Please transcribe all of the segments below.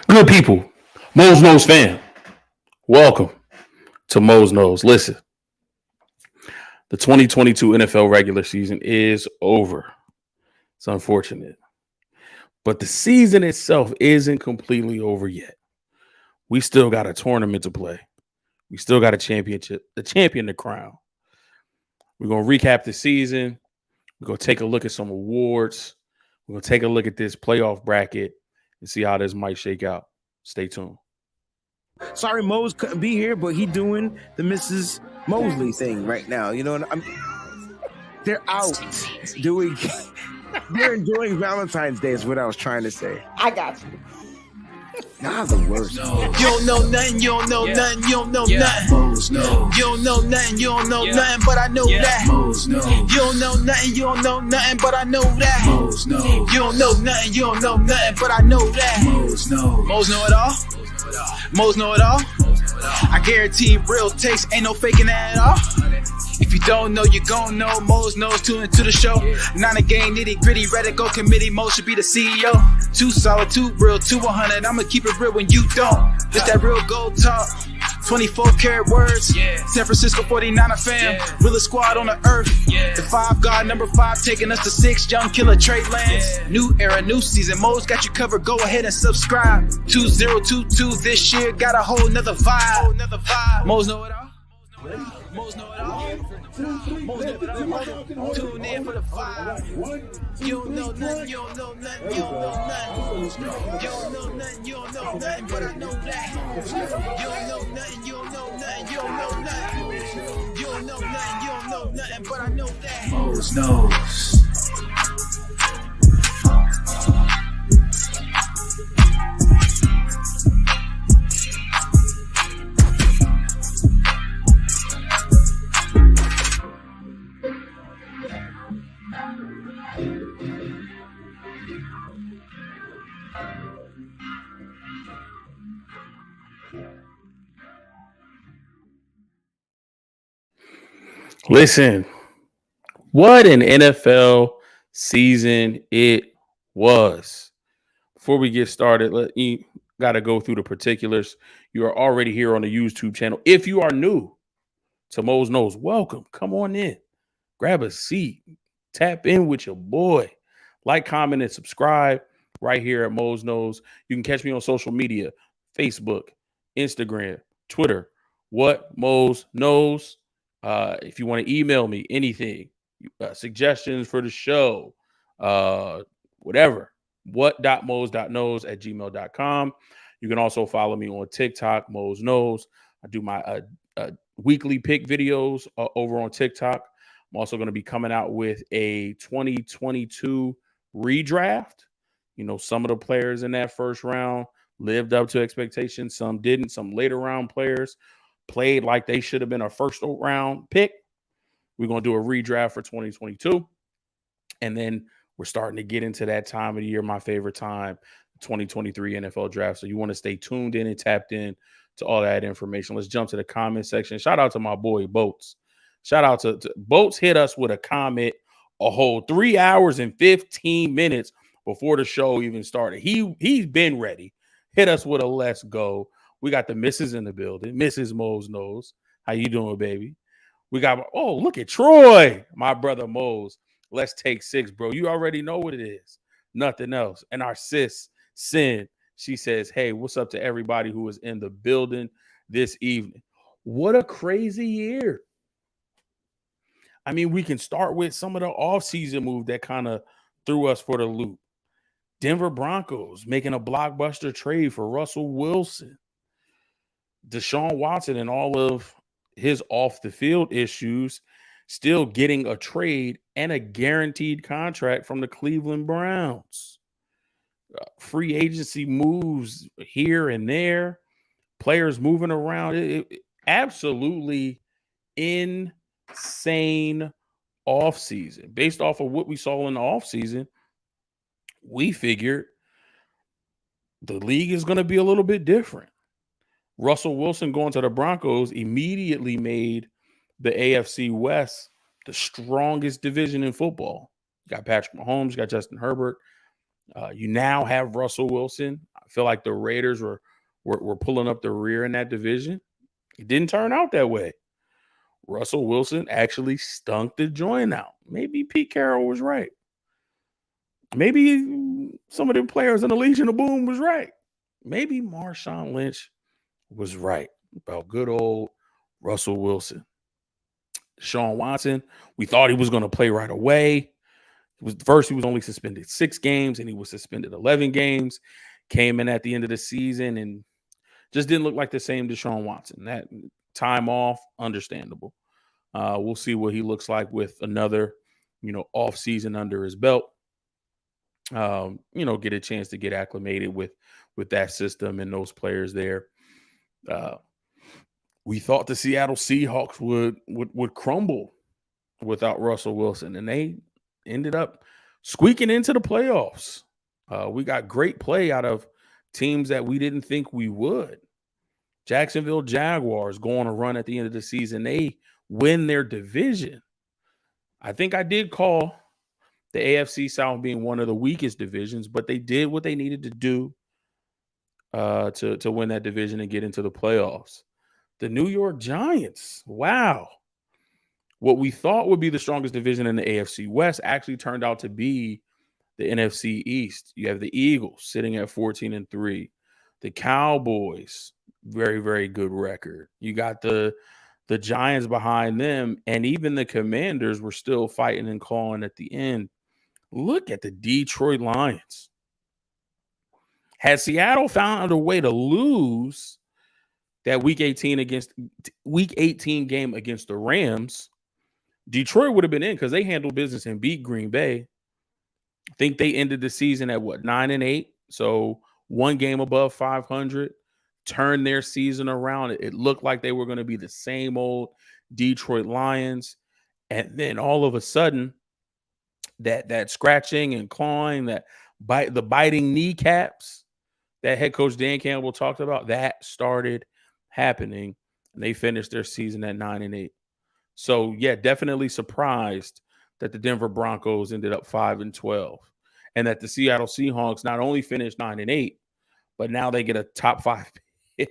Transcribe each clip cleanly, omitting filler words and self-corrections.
Good people, Mose Knows fam, welcome to Mose Knows. Listen, the 2022 NFL regular season is over. It's unfortunate, but the season itself isn't completely over yet. We still got a tournament to play. We still got a championship, the champion to crown. We're going to recap the season. We're going to take a look at some awards. We're going to take a look at this playoff bracket and see how this might shake out. Stay tuned. Sorry, Mose couldn't be here, but he doing the Mrs. Mosley thing right now. You know, they're out doing. They're enjoying Valentine's Day. Is what I was trying to say. I got you. Y'all the worst. You don't know nothing, you don't know nothing, you don't know nothing. You don't know nothing, you don't know nothing, but I know that. You don't know nothing, you don't know nothing, but I know that. You don't know nothing, you don't know nothing, but I know that. Mose know it all. Mose know it all. I guarantee real taste, ain't no faking that at all. If you don't know, you gon' know. Mose knows, tune into the show. Not a game, nitty gritty, ready go committee. Mose should be the CEO. Too solid, too real, too 100. I'ma keep it real when you don't. Just that real gold talk. 24 karat words. San Francisco 49er fam. Realest squad on the earth. The 5 God, number 5, taking us to 6. Young killer Trey Lance. New era, new season. Mose got you covered. Go ahead and subscribe. 2022 this year. Got a whole nother vibe. Mose know it all. Mose know it all. Mose know it all. Tune in for the vibe. You don't know nothing, you don't know nothing, you don't know nothing. You don't know nothing, you don't know nothing, but I know that. You don't know nothing, you don't know nothing, you don't know nothing. You don't know nothing, you don't know nothing, but I know that. Mose knows. Listen, what an NFL season it was. Before we get started, you got to go through the particulars. You are already here on the YouTube channel. If you are new to Mose Knows, welcome. Come on in. Grab a seat. Tap in with your boy. Like, comment, and subscribe right here at Mose Knows. You can catch me on social media, Facebook, Instagram, Twitter, What Mose Knows. If you want to email me anything, suggestions for the show, whatever, what.mose.knows@gmail.com. You can also follow me on TikTok, Mose Knows. I do my weekly pick videos over on TikTok. I'm also going to be coming out with a 2022 redraft. You know, some of the players in that first round lived up to expectations. Some didn't. Some later round players played like they should have been a first round pick. We're going to do a redraft for 2022. And then we're starting to get into that time of the year, my favorite time, 2023 NFL draft. So you want to stay tuned in and tapped in to all that information. Let's jump to the comment section. Shout out to my boy Boats. Shout out to Boats. Hit us with a comment a whole 3 hours and 15 minutes before the show even started. He's been ready. Hit us with a let's go. We got the missus in the building. Mrs. Mose Knows. How you doing, baby? We got, oh, look at Troy, my brother Mose. Let's take 6, bro. You already know what it is. Nothing else. And our sis, Sin, she says, hey, what's up to everybody who is in the building this evening? What a crazy year. I mean, we can start with some of the offseason moves that kind of threw us for the loop. Denver Broncos making a blockbuster trade for Russell Wilson. Deshaun Watson and all of his off-the-field issues still getting a trade and a guaranteed contract from the Cleveland Browns. Free agency moves here and there. Players moving around. Absolutely insane offseason. Based off of what we saw in the offseason, we figured the league is going to be a little bit different. Russell Wilson going to the Broncos immediately made the AFC West the strongest division in football. You got Patrick Mahomes, you got Justin Herbert. You now have Russell Wilson. I feel like the Raiders were pulling up the rear in that division. It didn't turn out that way. Russell Wilson actually stunk the joint out. Maybe Pete Carroll was right. Maybe some of the players in the Legion of Boom was right. Maybe Marshawn Lynch was right about good old Russell Wilson. Deshaun Watson, we thought he was going to play right away. He was only suspended 6 games, and he was suspended 11 games. Came in at the end of the season and just didn't look like the same Deshaun Watson. That time off, understandable. We'll see what he looks like with another, off season under his belt. Get a chance to get acclimated with that system and those players there. We thought the Seattle Seahawks would crumble without Russell Wilson, and they ended up squeaking into the playoffs. We got great play out of teams that we didn't think we would. Jacksonville Jaguars go on a run at the end of the season. They win their division. I think I did call the AFC South being one of the weakest divisions, but they did what they needed to do to win that division and get into the playoffs. The New York Giants, wow. What we thought would be the strongest division in the AFC West actually turned out to be the NFC East. You have the Eagles sitting at 14-3. The Cowboys, very, very good record. You got the Giants behind them, and even the Commanders were still fighting and clawing at the end. Look at the Detroit Lions. Had Seattle found a way to lose that Week 18 game against the Rams, Detroit would have been in because they handled business and beat Green Bay. I think they ended the season at 9-8, so one game above 500. Turned their season around. It looked like they were going to be the same old Detroit Lions, and then all of a sudden, that scratching and clawing, the biting kneecaps that head coach Dan Campbell talked about, that started happening, and they finished their season at 9-8. So yeah, definitely surprised that the Denver Broncos ended up 5-12, and that the Seattle Seahawks not only finished 9-8, but now they get a top 5 pick.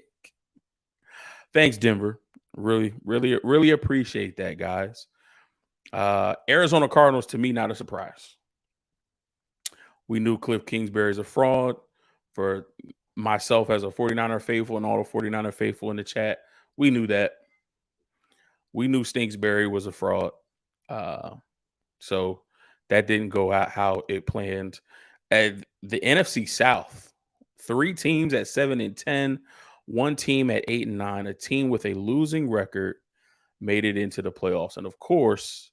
Thanks, Denver. Really, really, really appreciate that, guys. Arizona Cardinals, to me, not a surprise. We knew Cliff Kingsbury is a fraud. For myself as a 49er faithful and all the 49er faithful in the chat, we knew that. We knew Stinksbury was a fraud. So that didn't go out how it planned. At the NFC South, 3 teams at 7-10, 1 team at 8-9, a team with a losing record made it into the playoffs. And of course,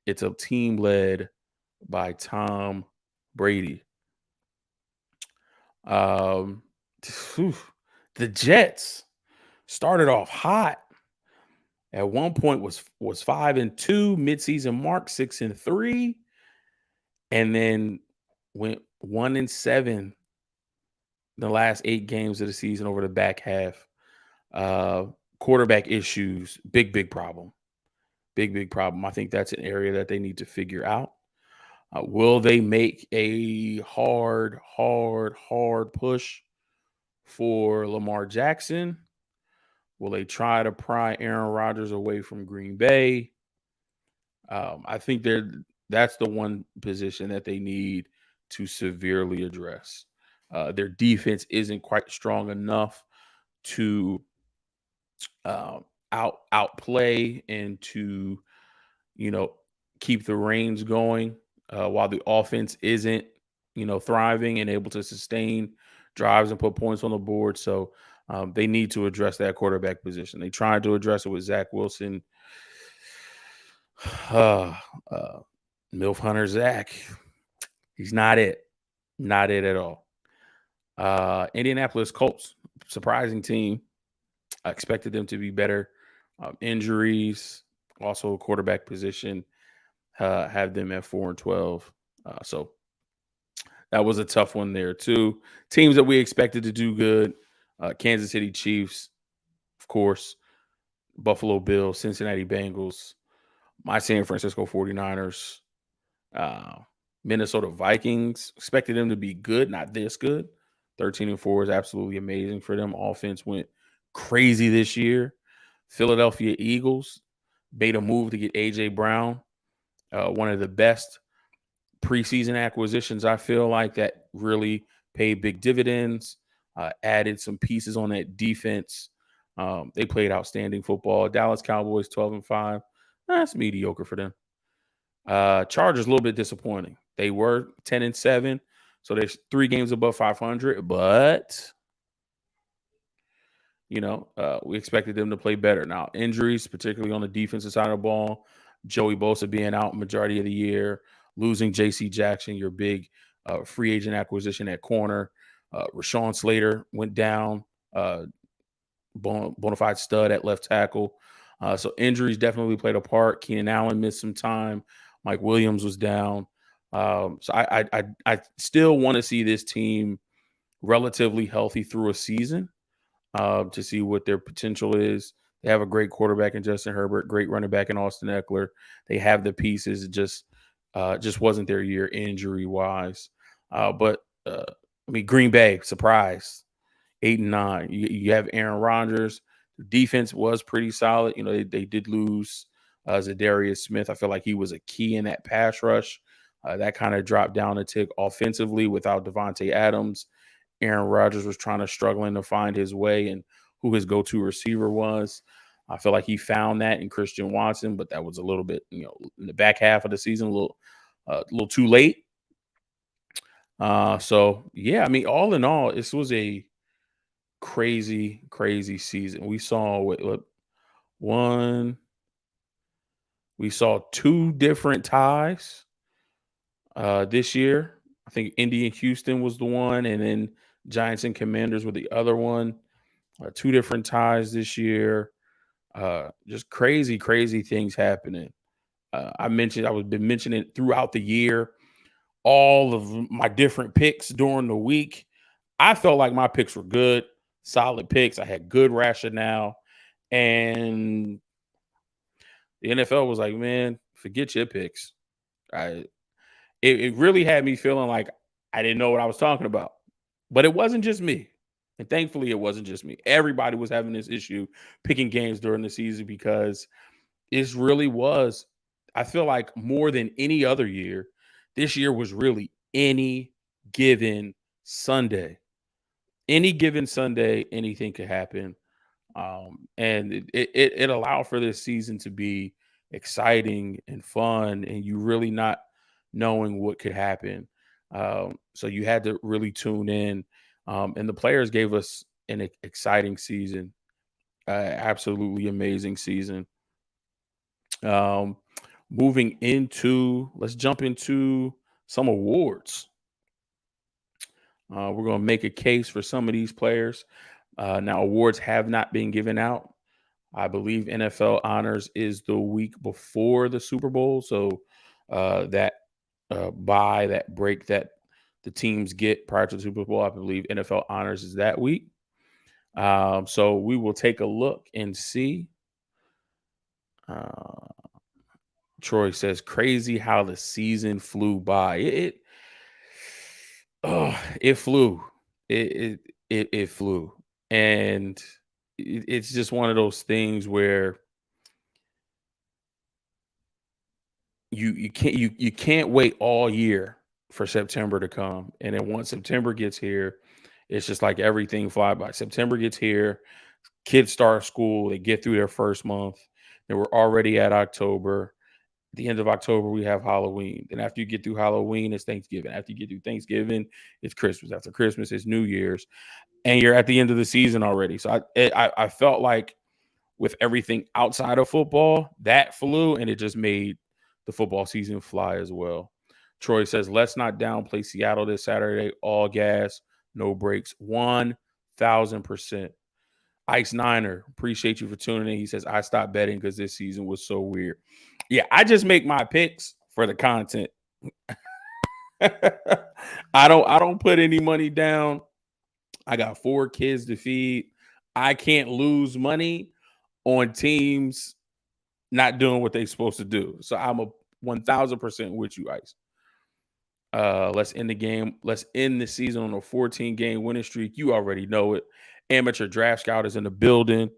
it's a team led by Tom Brady. The Jets started off hot. At one point was 5-2, midseason mark 6-3, and then went 1-7 the last 8 games of the season over the back half. Quarterback issues, big problem. Big problem. I think that's an area that they need to figure out. Will they make a hard push for Lamar Jackson? Will they try to pry Aaron Rodgers away from Green Bay? I think that's the one position that they need to severely address. Their defense isn't quite strong enough to outplay and to, keep the reins going while the offense isn't, thriving and able to sustain drives and put points on the board. So they need to address that quarterback position. They tried to address it with Zach Wilson. MILF Hunter Zach. He's not it. Not it at all. Indianapolis Colts, surprising team. I expected them to be better. Injuries, also quarterback position, have them at 4-12. So that was a tough one there too. Teams that we expected to do good. Kansas City Chiefs, of course, Buffalo Bills, Cincinnati Bengals, my San Francisco 49ers, Minnesota Vikings, expected them to be good, not this good. 13-4 is absolutely amazing for them. Offense went crazy this year. Philadelphia Eagles made a move to get A.J. Brown, one of the best preseason acquisitions, I feel like, that really paid big dividends, added some pieces on that defense. They played outstanding football. Dallas Cowboys 12-5. That's mediocre for them. Chargers a little bit disappointing. They were 10-7, so there's 3 games above 500, but we expected them to play better. Now, injuries, particularly on the defensive side of the ball, Joey Bosa being out majority of the year, losing J.C. Jackson, your big free agent acquisition at corner. Rashawn Slater went down, bona fide stud at left tackle. So injuries definitely played a part. Keenan Allen missed some time. Mike Williams was down. So I still want to see this team relatively healthy through a season to see what their potential is. They have a great quarterback in Justin Herbert, great running back in Austin Eckler. They have the pieces. It just wasn't their year injury wise. But Green Bay, surprise, 8-9. You have Aaron Rodgers. The defense was pretty solid. They did lose Zadarius Smith. I feel like he was a key in that pass rush. That kind of dropped down a tick offensively without Devontae Adams. Aaron Rodgers was struggling to find his way and who his go-to receiver was. I feel like he found that in Christian Watson, but that was a little bit, in the back half of the season, a little too late. So yeah, all in all, this was a crazy, crazy season. We saw we saw 2 different ties this year. I think Indy and Houston was the one, and then Giants and Commanders were the other one. 2 different ties this year. Just crazy, crazy things happening. I've been mentioning throughout the year all of my different picks during the week. I felt like my picks were good, solid picks. I had good rationale, and the NFL was like, "Man, forget your picks." It really had me feeling like I didn't know what I was talking about. But it wasn't just me. And thankfully, it wasn't just me. Everybody was having this issue picking games during the season because it really was, I feel like more than any other year, this year was really any given Sunday. Any given Sunday, anything could happen. And it allowed for this season to be exciting and fun, and you really not knowing what could happen. So you had to really tune in. And the players gave us an exciting season, absolutely amazing season. Moving into, let's jump into some awards. We're going to make a case for some of these players. Now, awards have not been given out. I believe NFL Honors is the week before the Super Bowl. So that break that the teams get prior to the Super Bowl, I believe NFL Honors is that week. So we will take a look and see. Troy says, crazy how the season flew by. It flew. It flew. And it's just one of those things where you can't wait all year for September to come. And then once September gets here, it's just like everything fly by. September gets here, kids start school, they get through their first month, and we're already at October. At the end of October, we have Halloween. Then after you get through Halloween, it's Thanksgiving. After you get through Thanksgiving, it's Christmas. After Christmas, it's New Year's. And you're at the end of the season already. So I felt like with everything outside of football, that flew, and it just made the football season fly as well. Troy says, let's not downplay Seattle this Saturday. All gas, no breaks, 1,000%. Ice Niner, appreciate you for tuning in. He says, I stopped betting because this season was so weird. Yeah, I just make my picks for the content. I don't put any money down. I got 4 kids to feed. I can't lose money on teams not doing what they're supposed to do. So I'm a 1,000% with you, Ice. Let's end the game. Let's end the season on a 14-game winning streak. You already know it. Amateur Draft Scout is in the building.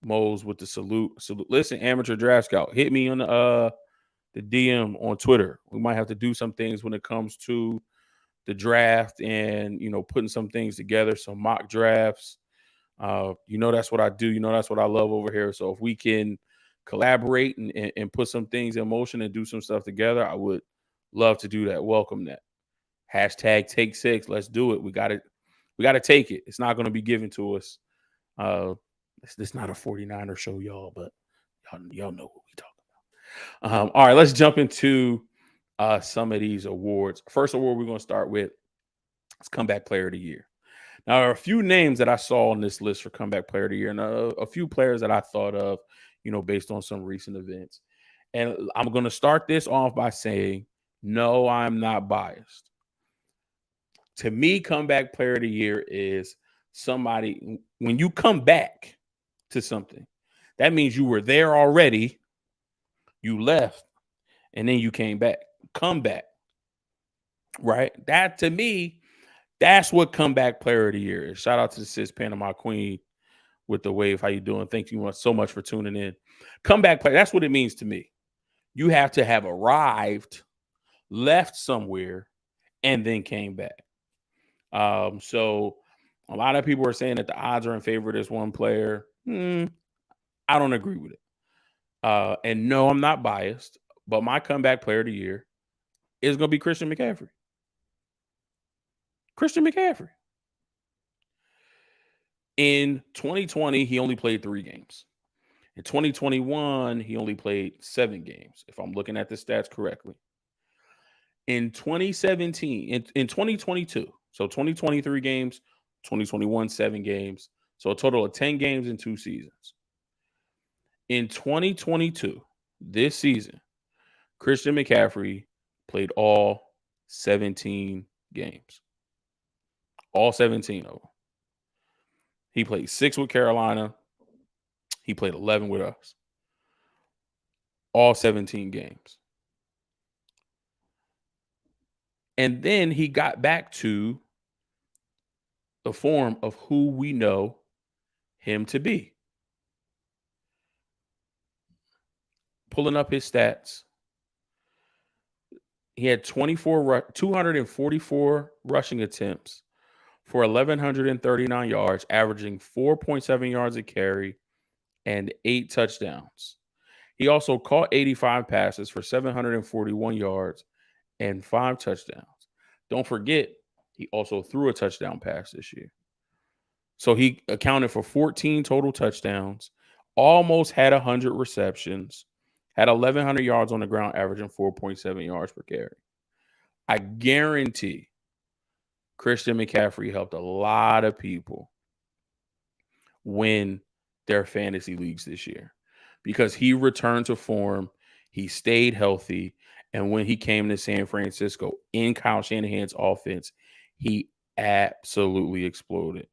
Mose with the salute. Listen, Amateur Draft Scout, hit me on the DM on Twitter. We might have to do some things when it comes to the draft and, putting some things together, some mock drafts. That's what I do. That's what I love over here. So if we can collaborate and put some things in motion and do some stuff together, I would love to do that. Welcome that. Hashtag take 6. Let's do it. We got to take it. It's not going to be given to us. It's not a 49er show, y'all, but y'all know what we talking about. All right, let's jump into some of these awards. First award we're going to start with is Comeback Player of the Year. Now, there are a few names that I saw on this list for Comeback Player of the Year, and a few players that I thought of, based on some recent events. And I'm going to start this off by saying, no, I'm not biased. To me, Comeback Player of the Year is somebody, when you come back to something, that means you were there already, you left, and then you came back. Come back. Right? That, to me, that's what Comeback Player of the Year is. Shout out to the sis Panama Queen with the wave. How you doing? Thank you so much for tuning in. Comeback player, that's what it means to me. You have to have arrived, left somewhere, and then came back. So a lot of people are saying that the odds are in favor of this one player. I don't agree with it. And no, I'm not biased, but my Comeback Player of the Year is going to be Christian McCaffrey. Christian McCaffrey. In 2020, he only played 3 games. In 2021, he only played 7 games, if I'm looking at the stats correctly. In 2017, in 2022, so 2023 games, 2021, 7 games. So a total of 10 games in 2 seasons. In 2022, this season, Christian McCaffrey played all 17 games. All 17 of them. He played 6 with Carolina. He played 11 with us. All 17 games. And then he got back to the form of who we know him to be. Pulling up his stats. He had 244 rushing attempts for 1,139 yards, averaging 4.7 yards a carry and 8 touchdowns. He also caught 85 passes for 741 yards and 5 touchdowns. Don't forget, he also threw a touchdown pass this year. So he accounted for 14 total touchdowns, almost had 100 receptions, had 1,100 yards on the ground, averaging 4.7 yards per carry. I guarantee Christian McCaffrey helped a lot of people win their fantasy leagues this year because he returned to form, he stayed healthy, and when he came to San Francisco in Kyle Shanahan's offense, he absolutely exploded.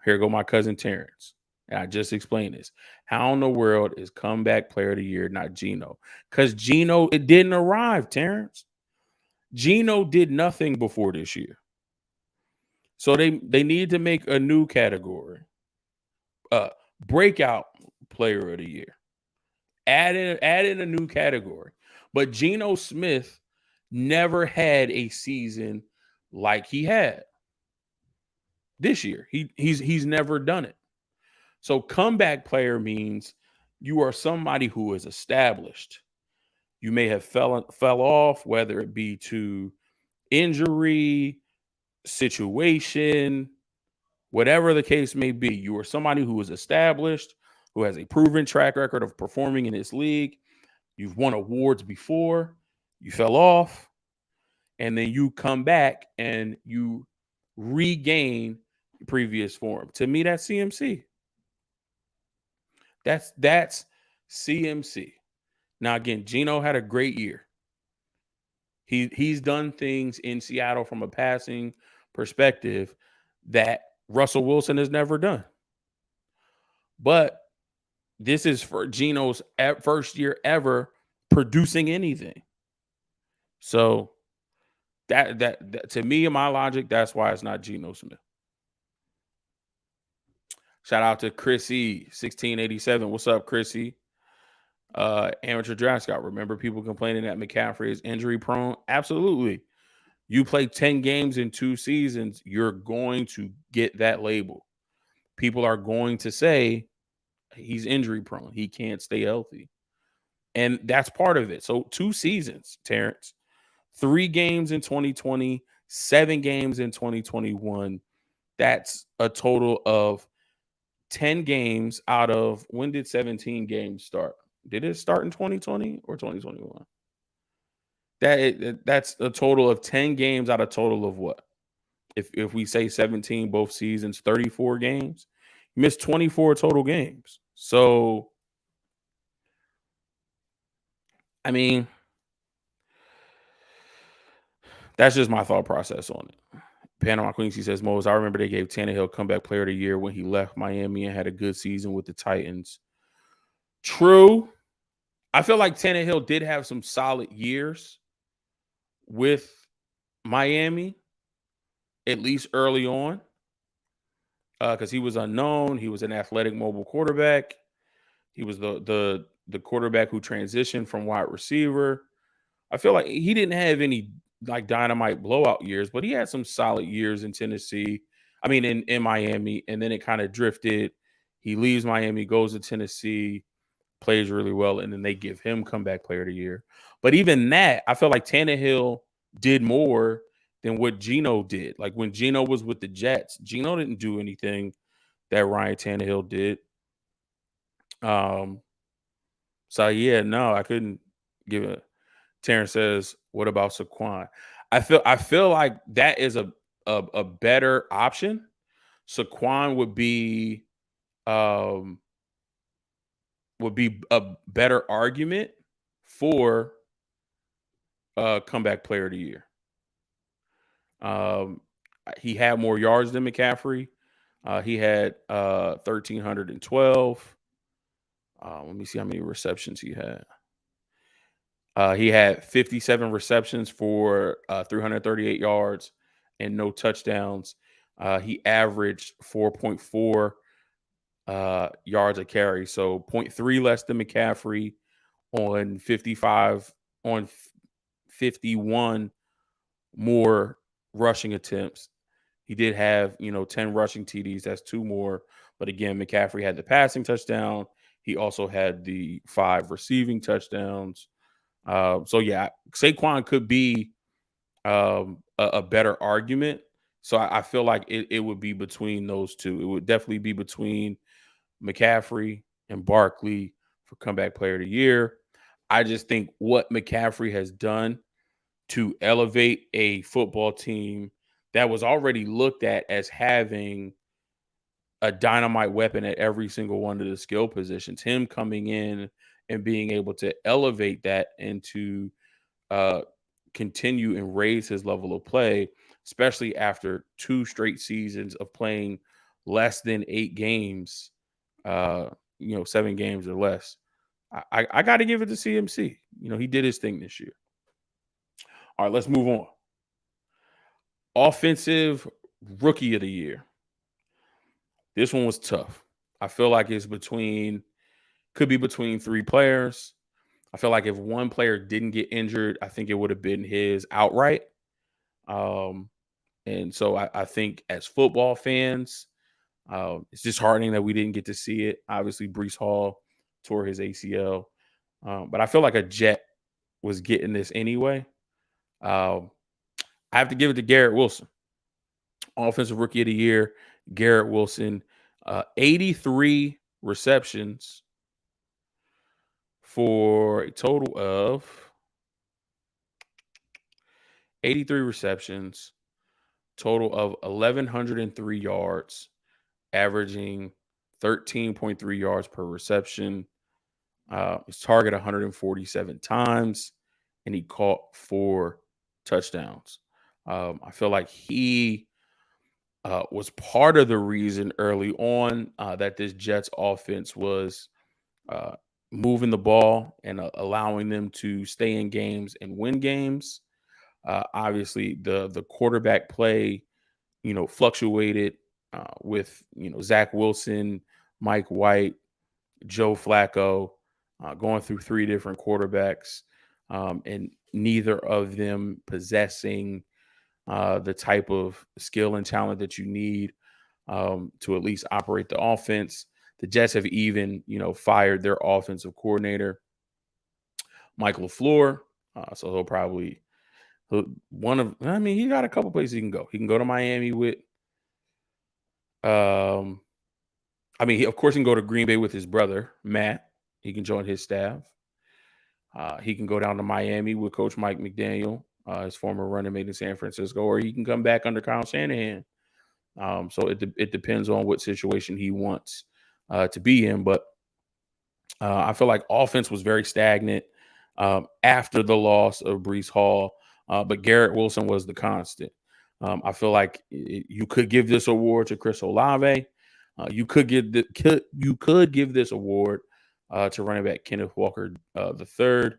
Here go my cousin Terrence. And I just explained this. How in the world is Comeback Player of the Year not Geno? Because Geno, it didn't arrive, Terrence. Geno did nothing before this year. So they need to make a new category. Breakout Player of the Year. Add in a new category. But Geno Smith never had a season like he had this year. He's never done it. So comeback player means you are somebody who is established. You may have fell off, whether it be to injury, situation, whatever the case may be. You are somebody who is established, who has a proven track record of performing in this league. You've won awards before, you fell off, and then you come back and you regain previous form. To me, that's CMC. That's CMC. Now, again, Geno had a great year. He's done things in Seattle from a passing perspective that Russell Wilson has never done. But this is for Geno's first year ever producing anything. So That to me, in my logic, that's why it's not Geno Smith. Shout out to Chrissy 1687. What's up, Chrissy? Amateur draft scout. Remember people complaining that McCaffrey is injury prone? Absolutely. You play 10 games in 2 seasons, you're going to get that label. People are going to say he's injury prone. He can't stay healthy. And that's part of it. So 2 seasons, Terrence. 3 games in 2020, 7 games in 2021. That's a total of 10 games out of, when did 17 games start? Did it start in 2020 or 2021? That's a total of 10 games out of total of what? If we say 17 both seasons, 34 games, you missed 24 total games. So, I mean, that's just my thought process on it. Panama Quincy says, Mose, I remember they gave Tannehill comeback player of the year when he left Miami and had a good season with the Titans. True. I feel like Tannehill did have some solid years with Miami, at least early on, because he was unknown. He was an athletic mobile quarterback. He was the quarterback who transitioned from wide receiver. I feel like he didn't have any like dynamite blowout years, but he had some solid years in Tennessee. I mean, in Miami, and then it kind of drifted. He leaves Miami, goes to Tennessee, plays really well, and then they give him comeback player of the year. But even that, I feel like Tannehill did more than what Geno did. Like when Geno was with the Jets, Geno didn't do anything that Ryan Tannehill did. So yeah, no, I couldn't give it. Terrence says, "What about Saquon?" I feel like that is a better option. Saquon would be a better argument for comeback player of the year. He had more yards than McCaffrey. He had 1,312. Let me see how many receptions he had. He had 57 receptions for 338 yards and no touchdowns. He averaged 4.4 yards a carry, so 0.3 less than McCaffrey on 51 more rushing attempts. He did have 10 rushing TDs. That's 2 more. But again, McCaffrey had the passing touchdown. He also had the 5 receiving touchdowns. So yeah, Saquon could be a better argument. So I feel like it would be between those two. It would definitely be between McCaffrey and Barkley for comeback player of the year. I just think what McCaffrey has done to elevate a football team that was already looked at as having a dynamite weapon at every single one of the skill positions, him coming in and being able to elevate that and to continue and raise his level of play, especially after 2 straight seasons of playing less than 8 games, 7 games or less. I got to give it to CMC. He did his thing this year. All right, let's move on. Offensive rookie of the year. This one was tough. I feel like it's could be between 3 players. I feel like if one player didn't get injured, I think it would have been his outright. And so I think as football fans, it's disheartening that we didn't get to see it. Obviously, Breece Hall tore his ACL. But I feel like a Jet was getting this anyway. I have to give it to Garrett Wilson. Offensive rookie of the year, Garrett Wilson. 83 receptions for a total of 83 receptions, total of 1,103 yards, averaging 13.3 yards per reception. His target 147 times, and he caught 4 touchdowns. I feel like he was part of the reason early on that this Jets offense was moving the ball and allowing them to stay in games and win games. Obviously, the quarterback play, fluctuated with Zach Wilson, Mike White, Joe Flacco, going through three different quarterbacks, and neither of them possessing the type of skill and talent that you need to at least operate the offense. The Jets have even, fired their offensive coordinator, Mike LaFleur. So he got a couple places he can go. He can go to Miami with, of course, he can go to Green Bay with his brother, Matt. He can join his staff. He can go down to Miami with Coach Mike McDaniel, his former running mate in San Francisco, or he can come back under Kyle Shanahan. So it depends on what situation he wants to be in. But I feel like offense was very stagnant after the loss of Breece Hall, but Garrett Wilson was the constant. I feel like you could give this award to Chris Olave. You could give this award to running back Kenneth Walker III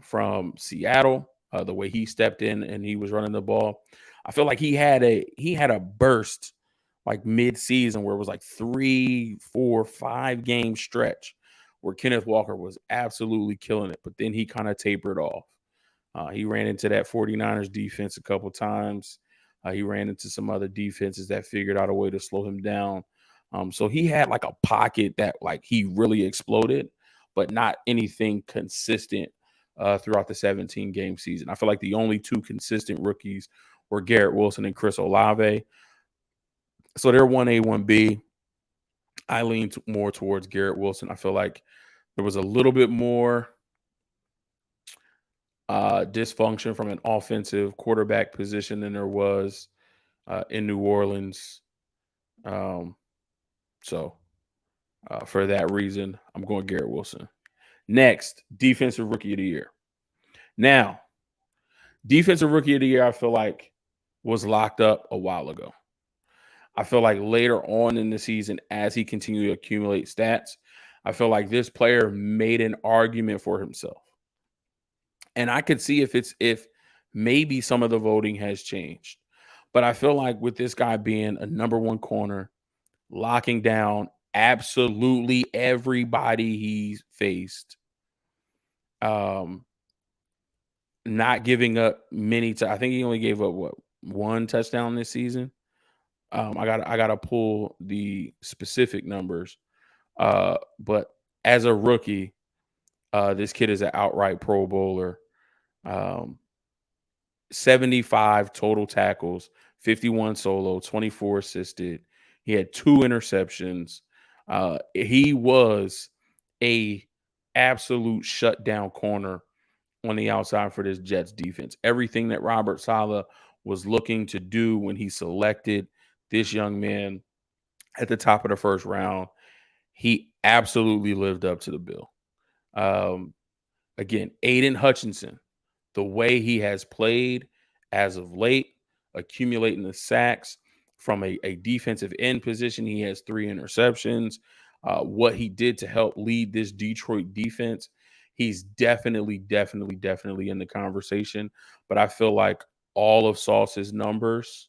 from Seattle. The way he stepped in and he was running the ball, I feel like he had a burst like mid-season where it was like 3, 4, 5 game stretch where Kenneth Walker was absolutely killing it, but then he kind of tapered off. He ran into that 49ers defense a couple times. He ran into some other defenses that figured out a way to slow him down. So he had like a pocket that like he really exploded, but not anything consistent throughout the 17-game season. I feel like the only two consistent rookies were Garrett Wilson and Chris Olave. So they're 1A, 1B. I lean more towards Garrett Wilson. I feel like there was a little bit more dysfunction from an offensive quarterback position than there was in New Orleans. So for that reason, I'm going Garrett Wilson. Next, Defensive Rookie of the Year. Now, Defensive Rookie of the Year, I feel like was locked up a while ago. I feel like later on in the season, as he continued to accumulate stats, I feel like this player made an argument for himself. And I could see if maybe some of the voting has changed. But I feel like with this guy being a number one corner, locking down absolutely everybody he's faced, not giving up many. I think he only gave up one touchdown this season. I gotta pull the specific numbers. But as a rookie, this kid is an outright Pro Bowler. 75 total tackles, 51 solo, 24 assisted. He had 2 interceptions. He was a absolute shutdown corner on the outside for this Jets defense. Everything that Robert Saleh was looking to do when he selected this young man at the top of the first round, he absolutely lived up to the bill. Again, Aiden Hutchinson, the way he has played as of late, accumulating the sacks from a defensive end position. He has 3 interceptions. What he did to help lead this Detroit defense, he's definitely in the conversation. But I feel like all of Sauce's numbers,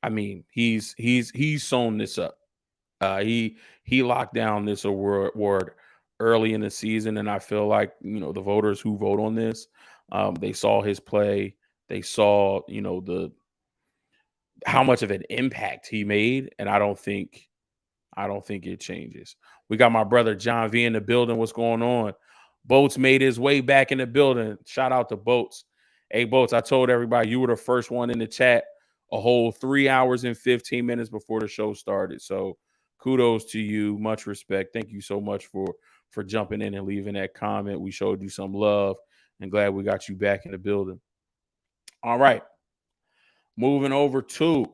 I mean, he's sewn this up. He locked down this award early in the season, and I feel like the voters who vote on this, they saw his play, they saw how much of an impact he made, and I don't think it changes. We got my brother John V in the building. What's going on? Boats made his way back in the building. Shout out to Boats. Hey, Boats, I told everybody you were the first one in the chat a whole 3 hours and 15 minutes before the show started. So kudos to you. Much respect. Thank you so much for jumping in and leaving that comment. We showed you some love and glad we got you back in the building. All right. Moving over to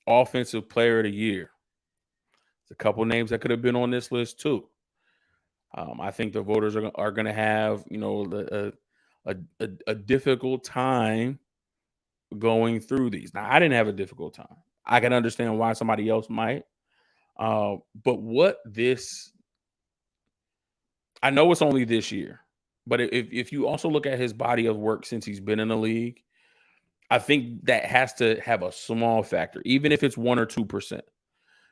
Offensive Player of the Year. There's a couple names that could have been on this list too. I think the voters are going to have, a difficult time going through these. Now, I didn't have a difficult time. I can understand why somebody else might. But I know it's only this year, But if you also look at his body of work since he's been in the league, I think that has to have a small factor, even if it's 1 or 2%.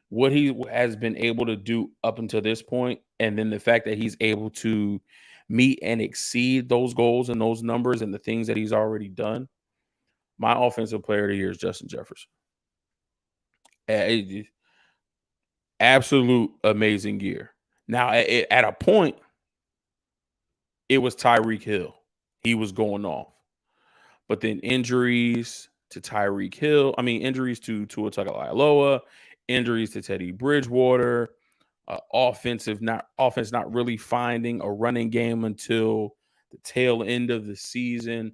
What he has been able to do up until this point, and then the fact that he's able to meet and exceed those goals and those numbers and the things that he's already done. My offensive player of the year is Justin Jefferson. Absolute amazing year. Now, at a point, it was Tyreek Hill. He was going off. But then injuries to Tyreek Hill. I mean, injuries to Tua Tagovailoa, injuries to Teddy Bridgewater, offense not really finding a running game until the tail end of the season.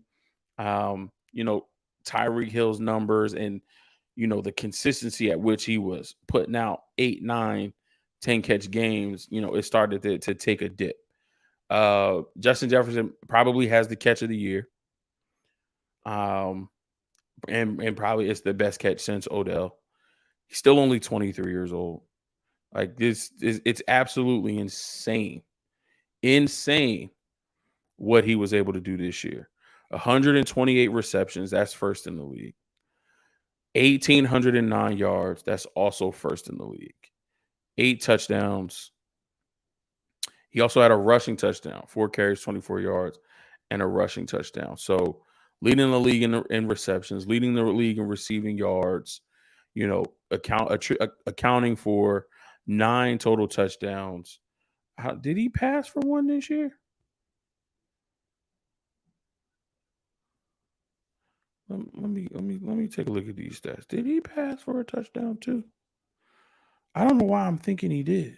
You know, Tyreek Hill's numbers and, you know, the consistency at which he was putting out 8, 9, 10 catch games, you know, it started to take a dip. Justin Jefferson probably has the catch of the year. And probably it's the best catch since Odell. He's still only 23 years old. Like it's absolutely insane what he was able to do this year. 128 receptions, that's first in the league. 1,809 yards, that's also first in the league. 8 touchdowns. He also had a rushing touchdown, 4 carries, 24 yards, and a rushing touchdown. So leading the league in receptions, leading the league in receiving yards, you know, accounting for 9 total touchdowns. Did he pass for one this year? Let me take a look at these stats. Did he pass for a touchdown too? I don't know why I'm thinking he did.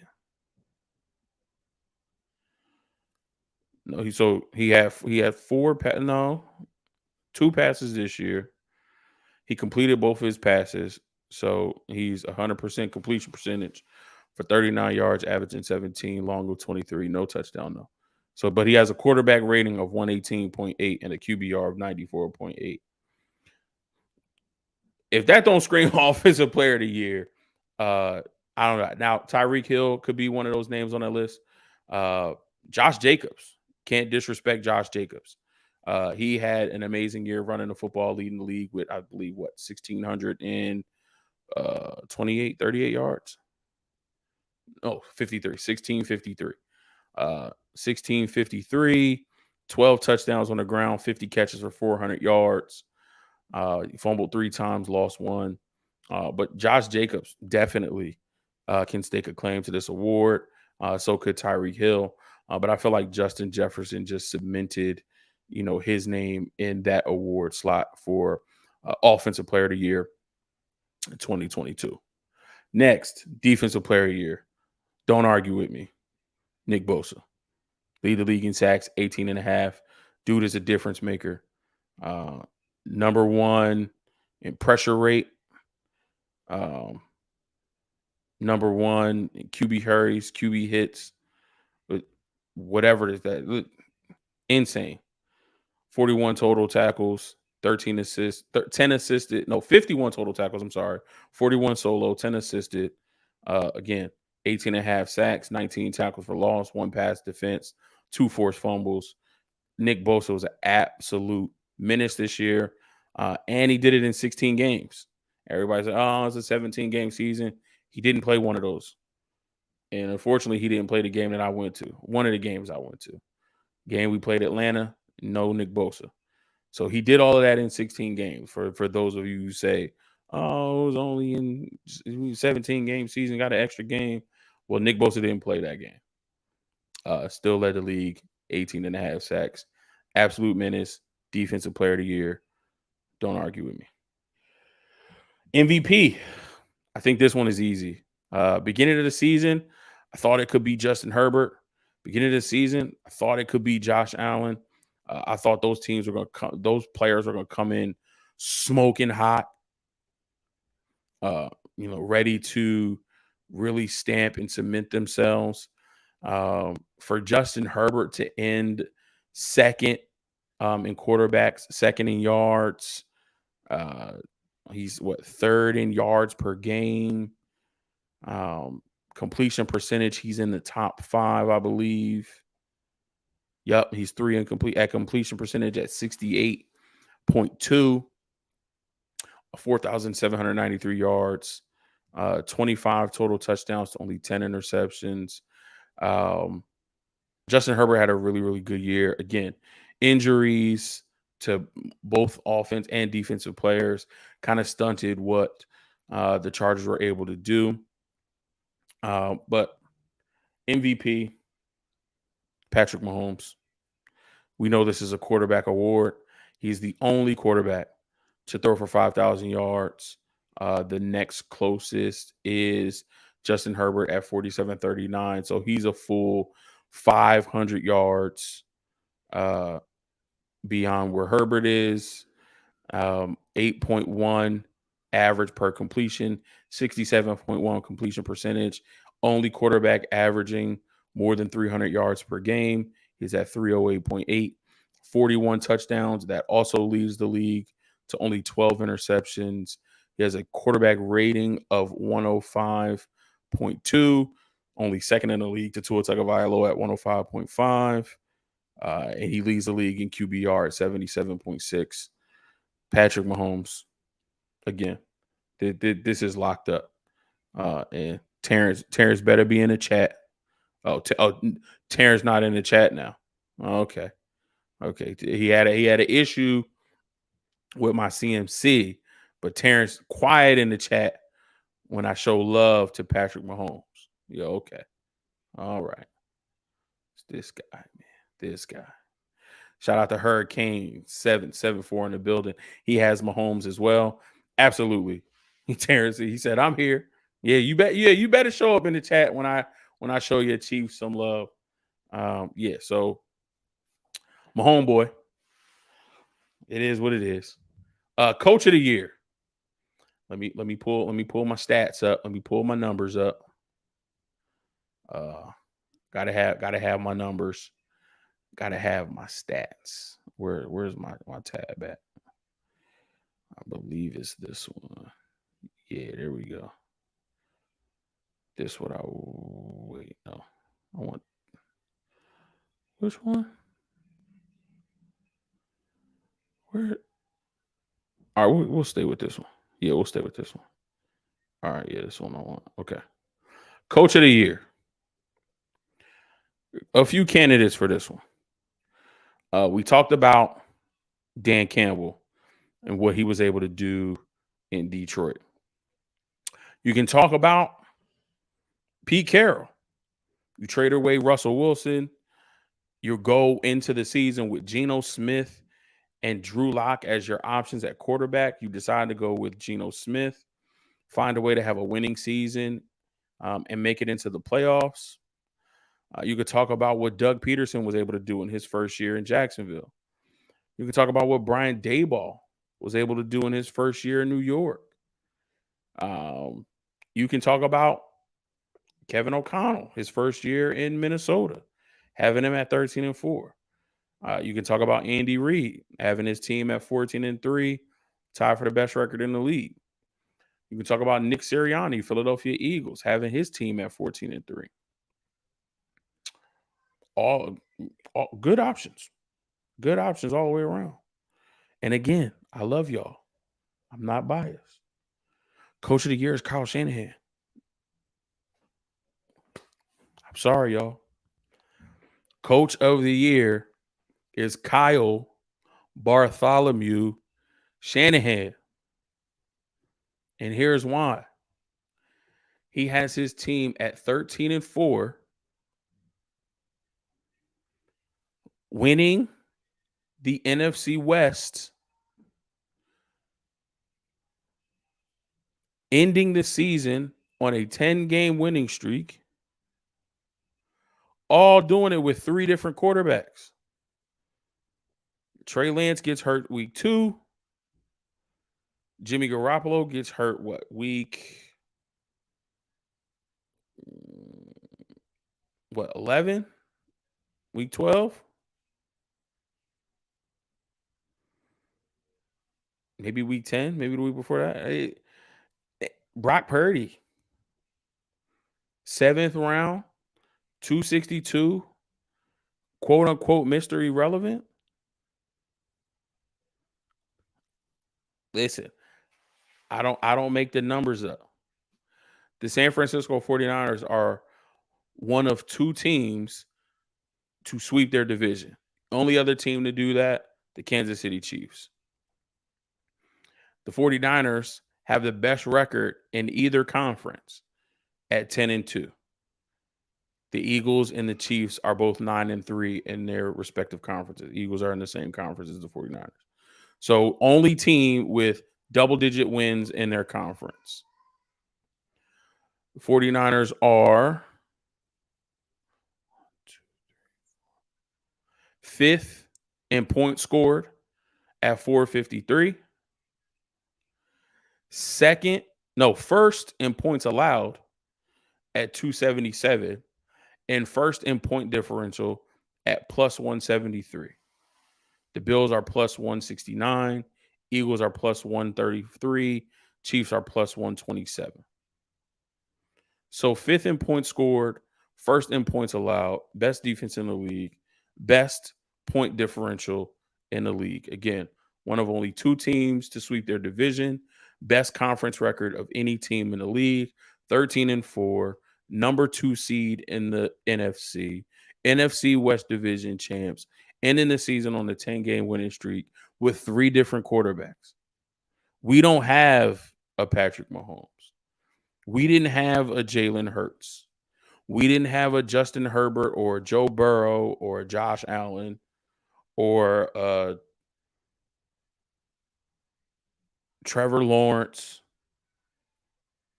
No, he had 2 passes this year. He completed both of his passes, so he's 100% completion percentage for 39 yards, averaging 17, long of 23, no touchdown though. So, but he has a quarterback rating of 118.8 and a QBR of 94.8. If that don't scream offensive player of the year, I don't know. Now, Tyreek Hill could be one of those names on that list. Josh Jacobs, can't disrespect Josh Jacobs. He had an amazing year running the football, leading the league with, I believe, 1,628, 38 yards. Oh, 53, 1653. 1653, 12 touchdowns on the ground, 50 catches for 400 yards. He fumbled 3 times, lost 1. But Josh Jacobs definitely can stake a claim to this award. So could Tyreek Hill. But I feel like Justin Jefferson just cemented, you know, his name in that award slot for Offensive Player of the Year in 2022. Next, Defensive Player of the Year. Don't argue with me. Nick Bosa. Lead the league in sacks, 18.5. Dude is a difference maker. Number 1 in pressure rate. Number 1 in QB hurries, QB hits, whatever it is that. Insane. 41 total tackles, 13 assists, 10 assisted. No, 51 total tackles. I'm sorry. 41 solo, 10 assisted. Again, 18.5 sacks, 19 tackles for loss, 1 pass defense, 2 forced fumbles. Nick Bosa was an absolute menace this year. And he did it in 16 games. Everybody said, oh, it's a 17-game season. He didn't play one of those. And unfortunately, he didn't play the game that I went to. One of the games I went to. Game we played Atlanta, no Nick Bosa. So he did all of that in 16 games. For those of you who say, oh, it was only in 17-game season, got an extra game. Well, Nick Bosa didn't play that game. Still led the league, 18.5 sacks. Absolute menace, Defensive Player of the Year. Don't argue with me. MVP. I think this one is easy. Beginning of the season, I thought it could be Justin Herbert. Beginning of the season, I thought it could be Josh Allen. I thought those players were going to come in smoking hot. Ready to really stamp and cement themselves. For Justin Herbert to end second in quarterbacks, second in yards. He's 3rd in yards per game. Completion percentage, he's in the top 5, I believe. Yep, he's 3 incomplete at completion percentage at 68.2, 4,793 yards, 25 total touchdowns to only 10 interceptions. Justin Herbert had a really, really good year. Again, injuries to both offense and defensive players kind of stunted what the Chargers were able to do. But MVP, Patrick Mahomes. We know this is a quarterback award. He's the only quarterback to throw for 5,000 yards. The next closest is Justin Herbert at 4,739. So he's a full 500 yards beyond where Herbert is. 8.1 average per completion, 67.1 completion percentage. Only quarterback averaging more than 300 yards per game. He's at 308.8, 41 touchdowns. That also leads the league to only 12 interceptions. He has a quarterback rating of 105.2, only second in the league to Tua Tagovailoa at 105.5. And he leads the league in QBR at 77.6. Patrick Mahomes, again, this is locked up. And Terrence better be in the chat. Terrence not in the chat now. Okay. He had an issue with my CMC, but Terrence quiet in the chat when I show love to Patrick Mahomes. Yeah, okay. All right. It's this guy, man. This guy. Shout out to Hurricane 774 in the building. He has Mahomes as well. Absolutely. Terrence, he said, I'm here. Yeah, you bet. Yeah, you better show up in the chat when I show your Chiefs some love. Yeah, so my homeboy. It is what it is. Coach of the year. Let me pull my stats up. Let me pull my numbers up. Gotta have my numbers. Gotta have my stats. Where's my tab at? I believe it's this one. Yeah, there we go. This what I wait. No, I want which one? Where? All right, we'll stay with this one. Yeah, we'll stay with this one. All right, yeah, this one I want. Okay. Coach of the year. A few candidates for this one. We talked about Dan Campbell and what he was able to do in Detroit. You can talk about Pete Carroll. You trade away Russell Wilson. You go into the season with Geno Smith and Drew Lock as your options at quarterback. You decide to go with Geno Smith, find a way to have a winning season and make it into the playoffs. You could talk about what Doug Peterson was able to do in his first year in Jacksonville. You could talk about what Brian Daboll was able to do in his first year in New York. You can talk about Kevin O'Connell, his first year in Minnesota, having him at 13-4. You can talk about Andy Reid, having his team at 14-3, tied for the best record in the league. You can talk about Nick Sirianni, Philadelphia Eagles, having his team at 14-3. All good options. Good options all the way around. And again, I love y'all. I'm not biased. Coach of the year is Kyle Shanahan. I'm sorry, y'all. Coach of the year is Kyle Bartholomew Shanahan. And here's why. He has his team at 13-4, winning the NFC West, ending the season on a 10-game winning streak, all doing it with 3 different quarterbacks. Trey Lance gets hurt week 2. Jimmy Garoppolo gets hurt week 11? Week 12? Maybe week 10, maybe the week before that. Brock Purdy, 7th round, 262, quote unquote Mr. Irrelevant. Listen, I don't make the numbers up. The San Francisco 49ers are one of two teams to sweep their division. Only other team to do that, the Kansas City Chiefs. The 49ers have the best record in either conference at 10-2. The Eagles and the Chiefs are both 9-3 in their respective conferences. Eagles are in the same conference as the 49ers. So only team with double-digit wins in their conference. The 49ers are fifth in points scored at 453. First in points allowed at 277. And first in point differential at plus 173. The Bills are plus 169. Eagles are plus 133. Chiefs are plus 127. So fifth in points scored, first in points allowed, best defense in the league, best point differential in the league. Again, one of only two teams to sweep their division, best conference record of any team in the league, 13-4, number 2 seed in the NFC West Division champs, ending the season on the 10-game winning streak with 3 different quarterbacks. We don't have a Patrick Mahomes. We didn't have a Jalen Hurts. We didn't have a Justin Herbert or a Joe Burrow or a Josh Allen or a Trevor Lawrence.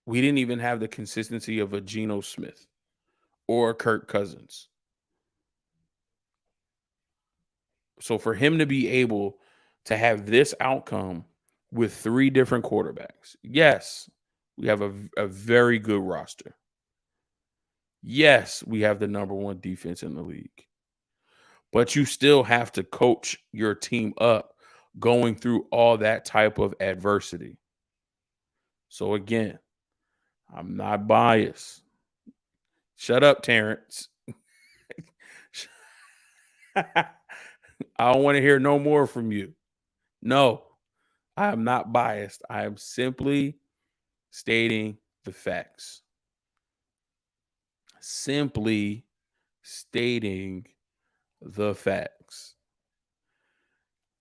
We didn't even have the consistency of a Geno Smith or Kirk Cousins. So for him to be able to have this outcome with 3 different quarterbacks, yes, we have a very good roster. Yes, we have the number 1 defense in the league. But you still have to coach your team up going through all that type of adversity. So again, I'm not biased. Shut up, Terrence. I don't want to hear no more from you. No, I am not biased. I am simply stating the facts. Simply stating the facts.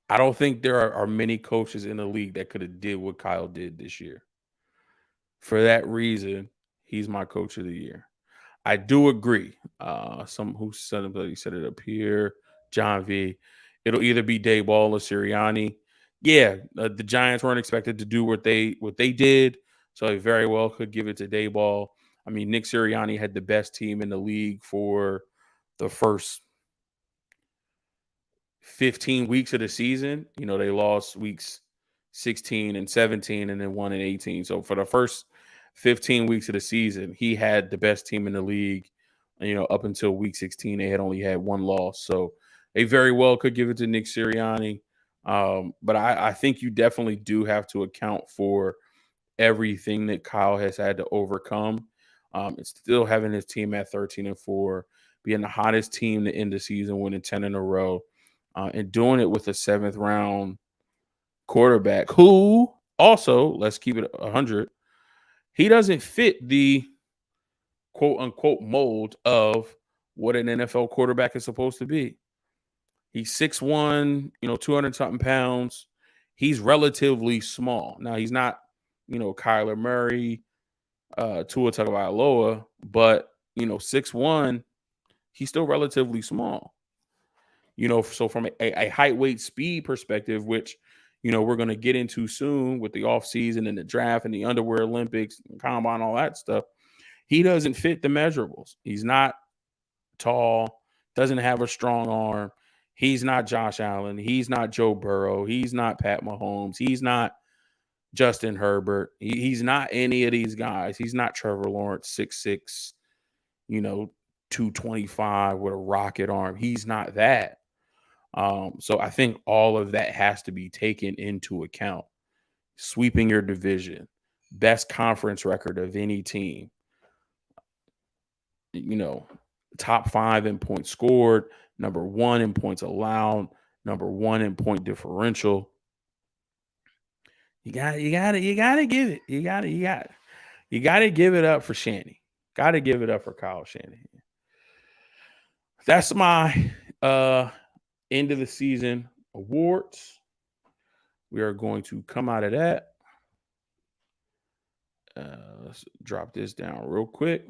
I don't think there are many coaches in the league that could have did what Kyle did this year. For that reason, he's my coach of the year. I do agree. Somebody said it up here. John V. It'll either be Dayball or Sirianni. Yeah, the Giants weren't expected to do what they did, so they very well could give it to Dayball. I mean, Nick Sirianni had the best team in the league for the first 15 weeks of the season. You know, they lost weeks 16 and 17 and then 1 and 18. So for the first 15 weeks of the season, he had the best team in the league. You know, up until week 16, they had only had 1 loss. So they very well could give it to Nick Sirianni. But I think you definitely do have to account for everything that Kyle has had to overcome. It's still having his team at 13-4, being the hottest team to end the season, winning 10 in a row, and doing it with a 7th round quarterback who also, let's keep it 100, he doesn't fit the quote unquote mold of what an NFL quarterback is supposed to be. He's 6'1", 200 something pounds. He's relatively small. Now he's not, Kyler Murray, Tua Tagovailoa, but 6'1", he's still relatively small. So from a height, weight, speed perspective, which we're going to get into soon with the offseason and the draft and the underwear Olympics, and combine, all that stuff, he doesn't fit the measurables. He's not tall, doesn't have a strong arm. He's not Josh Allen. He's not Joe Burrow. He's not Pat Mahomes. He's not Justin Herbert. He's not any of these guys. He's not Trevor Lawrence, 6'6", 225 with a rocket arm. He's not that. So I think all of that has to be taken into account. Sweeping your division, best conference record of any team, top 5 in points scored, number 1 in points allowed, number 1 in point differential. You gotta give it. You gotta give it up for Shanny. Gotta give it up for Kyle Shanahan. That's my end of the season awards. We are going to come out of that. Let's drop this down real quick.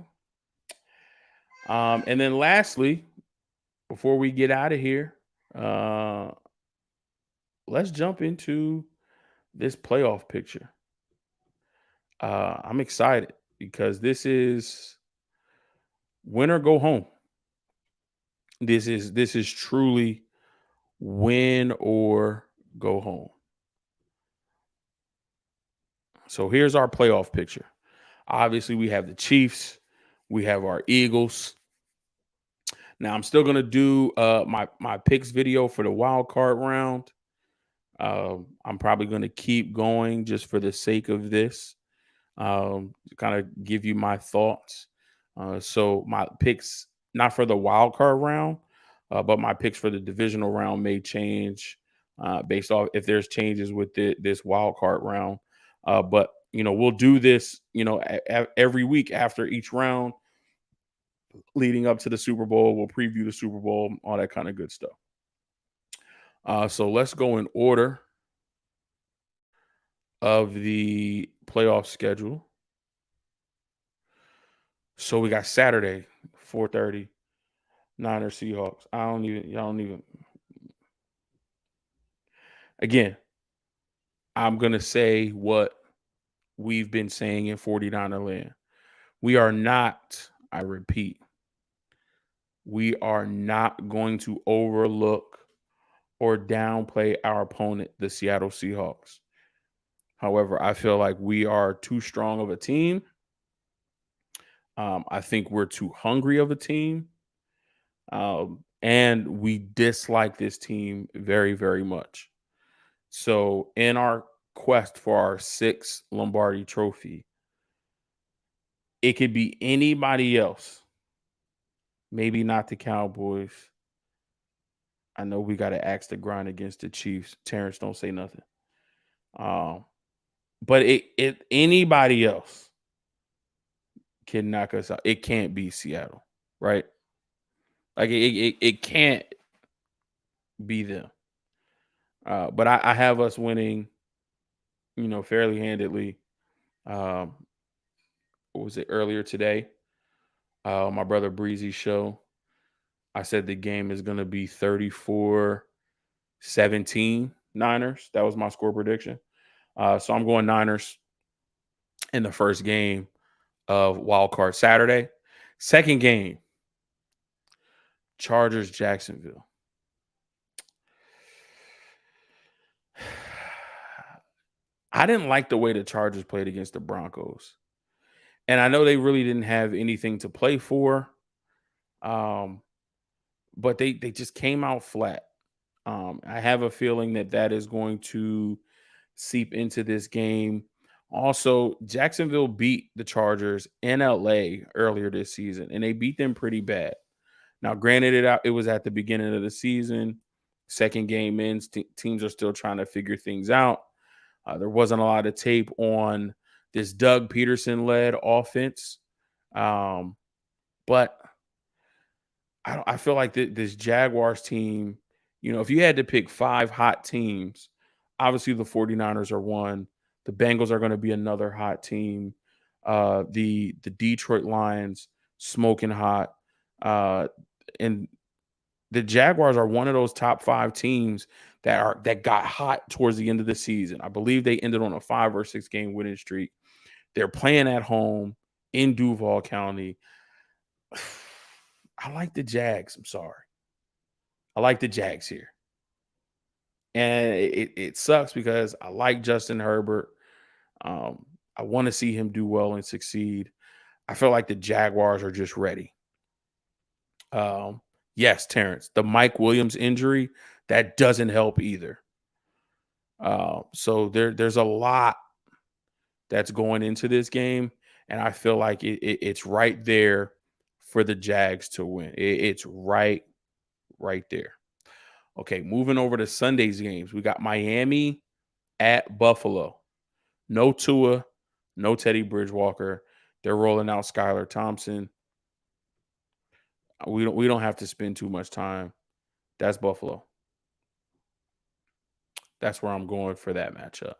And then lastly, before we get out of here, let's jump into this playoff picture. I'm excited because this is win or go home. This is truly win or go home. So here's our playoff picture. Obviously, we have the Chiefs. We have our Eagles. Now, I'm still going to do my picks video for the wild card round. I'm probably going to keep going just for the sake of this, to kind of give you my thoughts. So my picks, not for the wild card round, but my picks for the divisional round may change based off if there's changes with this wild card round. But we'll do this, every week after each round, leading up to the Super Bowl. We'll preview the Super Bowl, all that kind of good stuff. So let's go in order of the playoff schedule. So we got Saturday, 4:30, Niners Seahawks. Y'all don't even. Again, I'm gonna say what we've been saying in 49er land. We are not, I repeat, we are not going to overlook or downplay our opponent, the Seattle Seahawks. However, I feel like we are too strong of a team. I think we're too hungry of a team. And we dislike this team very, very much. So in our quest for our 6th Lombardi trophy, it could be anybody else. Maybe not the Cowboys. I know we got to axe the grind against the Chiefs. Terrence, don't say nothing. But it anybody else can knock us out. It can't be Seattle, right? Like it can't be them. But I have us winning, fairly handedly. What was it earlier today? My brother Breezy's show. I said the game is going to be 34-17 Niners. That was my score prediction. So I'm going Niners in the first game of Wild Card Saturday. Second game, Chargers Jacksonville. I didn't like the way the Chargers played against the Broncos. And I know they really didn't have anything to play for. But they just came out flat. I have a feeling that is going to seep into this game. Also, Jacksonville beat the Chargers in LA earlier this season, and they beat them pretty bad. Now, granted, it was at the beginning of the season. Second game in, teams are still trying to figure things out. There wasn't a lot of tape on this Doug Peterson-led offense. But I feel like this Jaguars team, if you had to pick 5 hot teams, obviously the 49ers are one. The Bengals are going to be another hot team. The Detroit Lions, smoking hot. And the Jaguars are one of those top 5 teams that got hot towards the end of the season. I believe they ended on a 5 or 6 game winning streak. They're playing at home in Duval County. I like the Jags. I'm sorry. I like the Jags here. And it sucks because I like Justin Herbert. I want to see him do well and succeed. I feel like the Jaguars are just ready. Yes, Terrence, the Mike Williams injury, that doesn't help either. So there's a lot that's going into this game, and I feel like it's right there for the Jags to win. It's right right there. Okay, moving over to Sunday's games. We got Miami at Buffalo. No Tua, no Teddy Bridgewater. They're rolling out Skylar Thompson. We don't have to spend too much time. That's Buffalo. That's where I'm going for that matchup.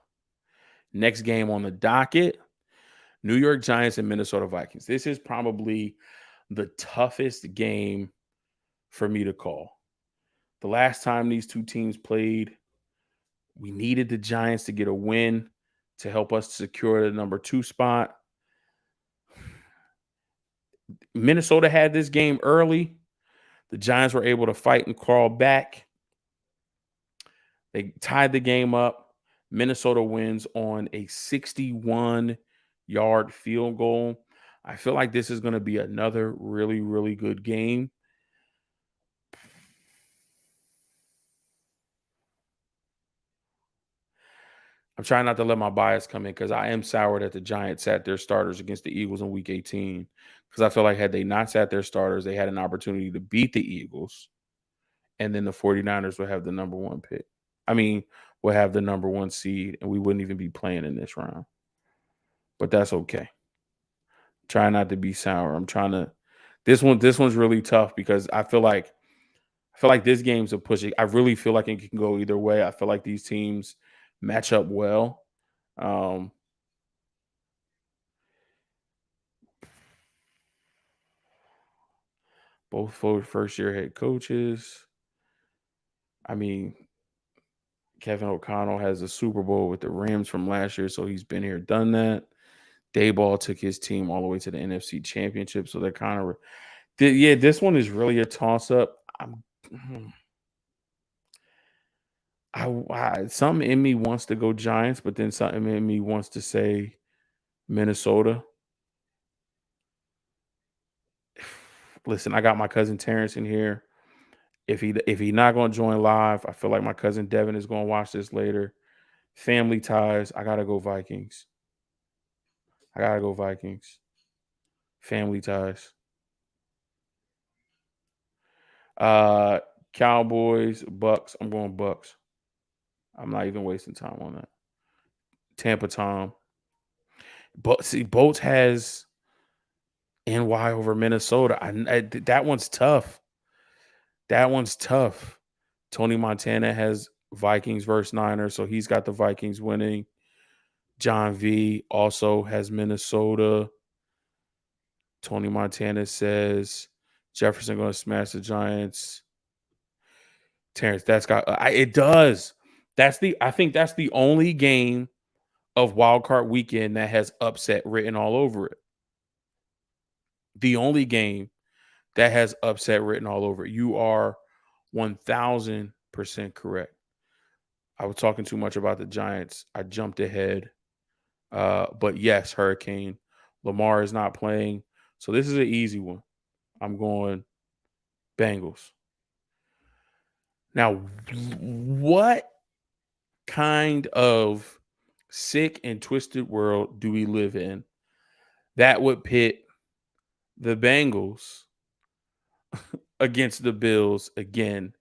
Next game on the docket, New York Giants and Minnesota Vikings. This is probably the toughest game for me to call. The last time these two teams played, we needed the Giants to get a win to help us secure the number 2 spot. Minnesota had this game early. The Giants were able to fight and crawl back. They tied the game up. Minnesota wins on a 61-yard field goal. I feel like this is going to be another really, really good game. I'm trying not to let my bias come in because I am sour that the Giants sat their starters against the Eagles in Week 18. Because I feel like had they not sat their starters, they had an opportunity to beat the Eagles. And then the 49ers would have the number 1 pick. Would have the number 1 seed, and we wouldn't even be playing in this round. But that's okay. Try not to be sour. I'm trying to. This one's really tough because I feel like this game's a push. I really feel like it can go either way. I feel like these teams match up well. Both first-year head coaches. Kevin O'Connell has a Super Bowl with the Rams from last year, so he's been here, done that. Dayball took his team all the way to the NFC Championship, so they're kind of this one is really a toss-up. Something in me wants to go Giants, but then something in me wants to say Minnesota. Listen, I got my cousin Terrence in here. If he not going to join live, I feel like my cousin Devin is going to watch this later. Family ties. I got to go Vikings. Family ties. Cowboys, Bucks. I'm going Bucks. I'm not even wasting time on that. Tampa Tom. But see, Bolts has NY over Minnesota. That one's tough. Tony Montana has Vikings versus Niners, so he's got the Vikings winning. John V also has Minnesota. Tony Montana says Jefferson going to smash the Giants. Terrence, it does. I think that's the only game of Wild Card Weekend that has upset written all over it. The only game that has upset written all over it. You are 1,000% correct. I was talking too much about the Giants. I jumped ahead. But yes, Hurricane. Lamar is not playing. So this is an easy one. I'm going Bengals. Now, what kind of sick and twisted world do we live in that would pit the Bengals against the Bills again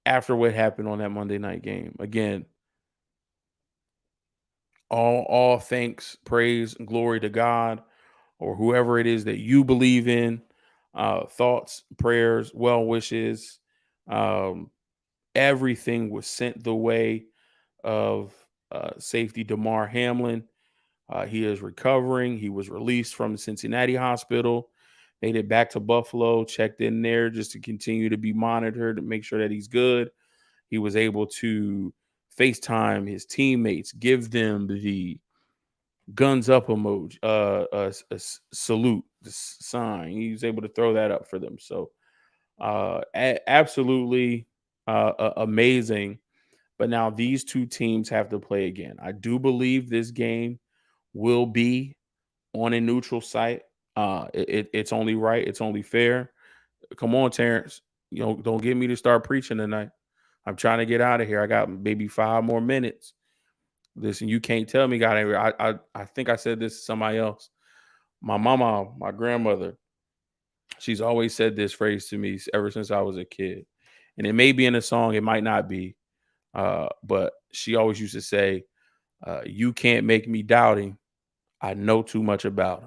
after what happened on that Monday night game? Again, all thanks, praise, and glory to God or whoever it is that you believe in. Thoughts, prayers, well wishes. Everything was sent the way of safety Damar Hamlin. He is recovering. He was released from the Cincinnati hospital, made it back to Buffalo, checked in there just to continue to be monitored to make sure that he's good. He was able to FaceTime his teammates, give them the guns up emoji, a salute, the sign. He was able to throw that up for them. So absolutely amazing. But now these two teams have to play again. I do believe this game will be on a neutral site. It's only right. It's only fair. Come on, Terrence. Don't get me to start preaching tonight. I'm trying to get out of here. I got maybe 5 more minutes. Listen, you can't tell me, God. I think I said this to somebody else. My mama, my grandmother, she's always said this phrase to me ever since I was a kid. And it may be in a song, it might not be. But she always used to say, "You can't make me doubt him. I know too much about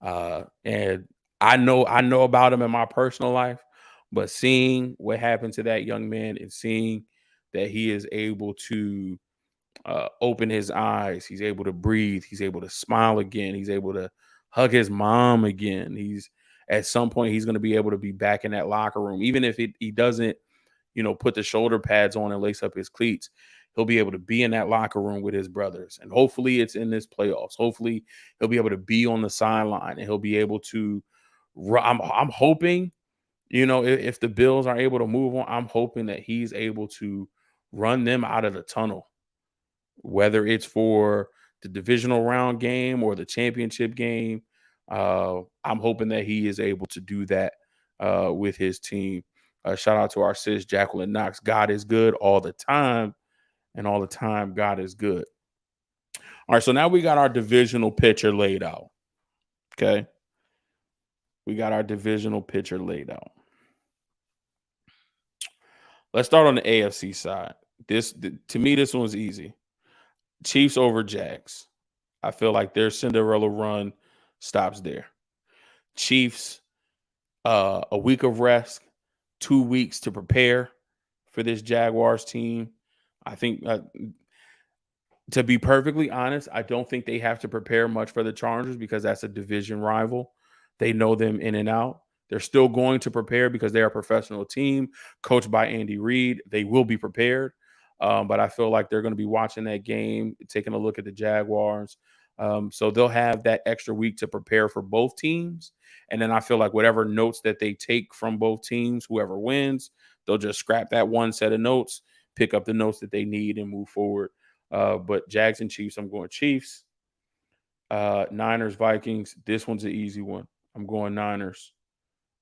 him." And I know about him in my personal life, but seeing what happened to that young man and seeing that he is able to open his eyes, he's able to breathe, he's able to smile again, he's able to hug his mom again. He's at some point he's going to be able to be back in that locker room, even if he doesn't, put the shoulder pads on and lace up his cleats. He'll be able to be in that locker room with his brothers, and hopefully it's in this playoffs. Hopefully he'll be able to be on the sideline and he'll be able to. I'm hoping, if the Bills are able to move on, I'm hoping that he's able to run them out of the tunnel, whether it's for the divisional round game or the championship game. I'm hoping that he is able to do that with his team. Shout out to our sis, Jacqueline Knox. God is good all the time, and all the time, God is good. All right, so now we got our divisional picture laid out. Okay. We got our divisional picture laid out. Let's start on the AFC side. To me, this one's easy. Chiefs over Jags. I feel like their Cinderella run stops there. Chiefs, a week of rest, 2 weeks to prepare for this Jaguars team. I think, to be perfectly honest, I don't think they have to prepare much for the Chargers because that's a division rival. They know them in and out. They're still going to prepare because they're a professional team coached by Andy Reid. They will be prepared. But I feel like they're going to be watching that game, taking a look at the Jaguars. So they'll have that extra week to prepare for both teams. And then I feel like whatever notes that they take from both teams, whoever wins, they'll just scrap that one set of notes, pick up the notes that they need, and move forward. But Jags and Chiefs, I'm going Chiefs. Niners, Vikings, this one's an easy one. I'm going Niners.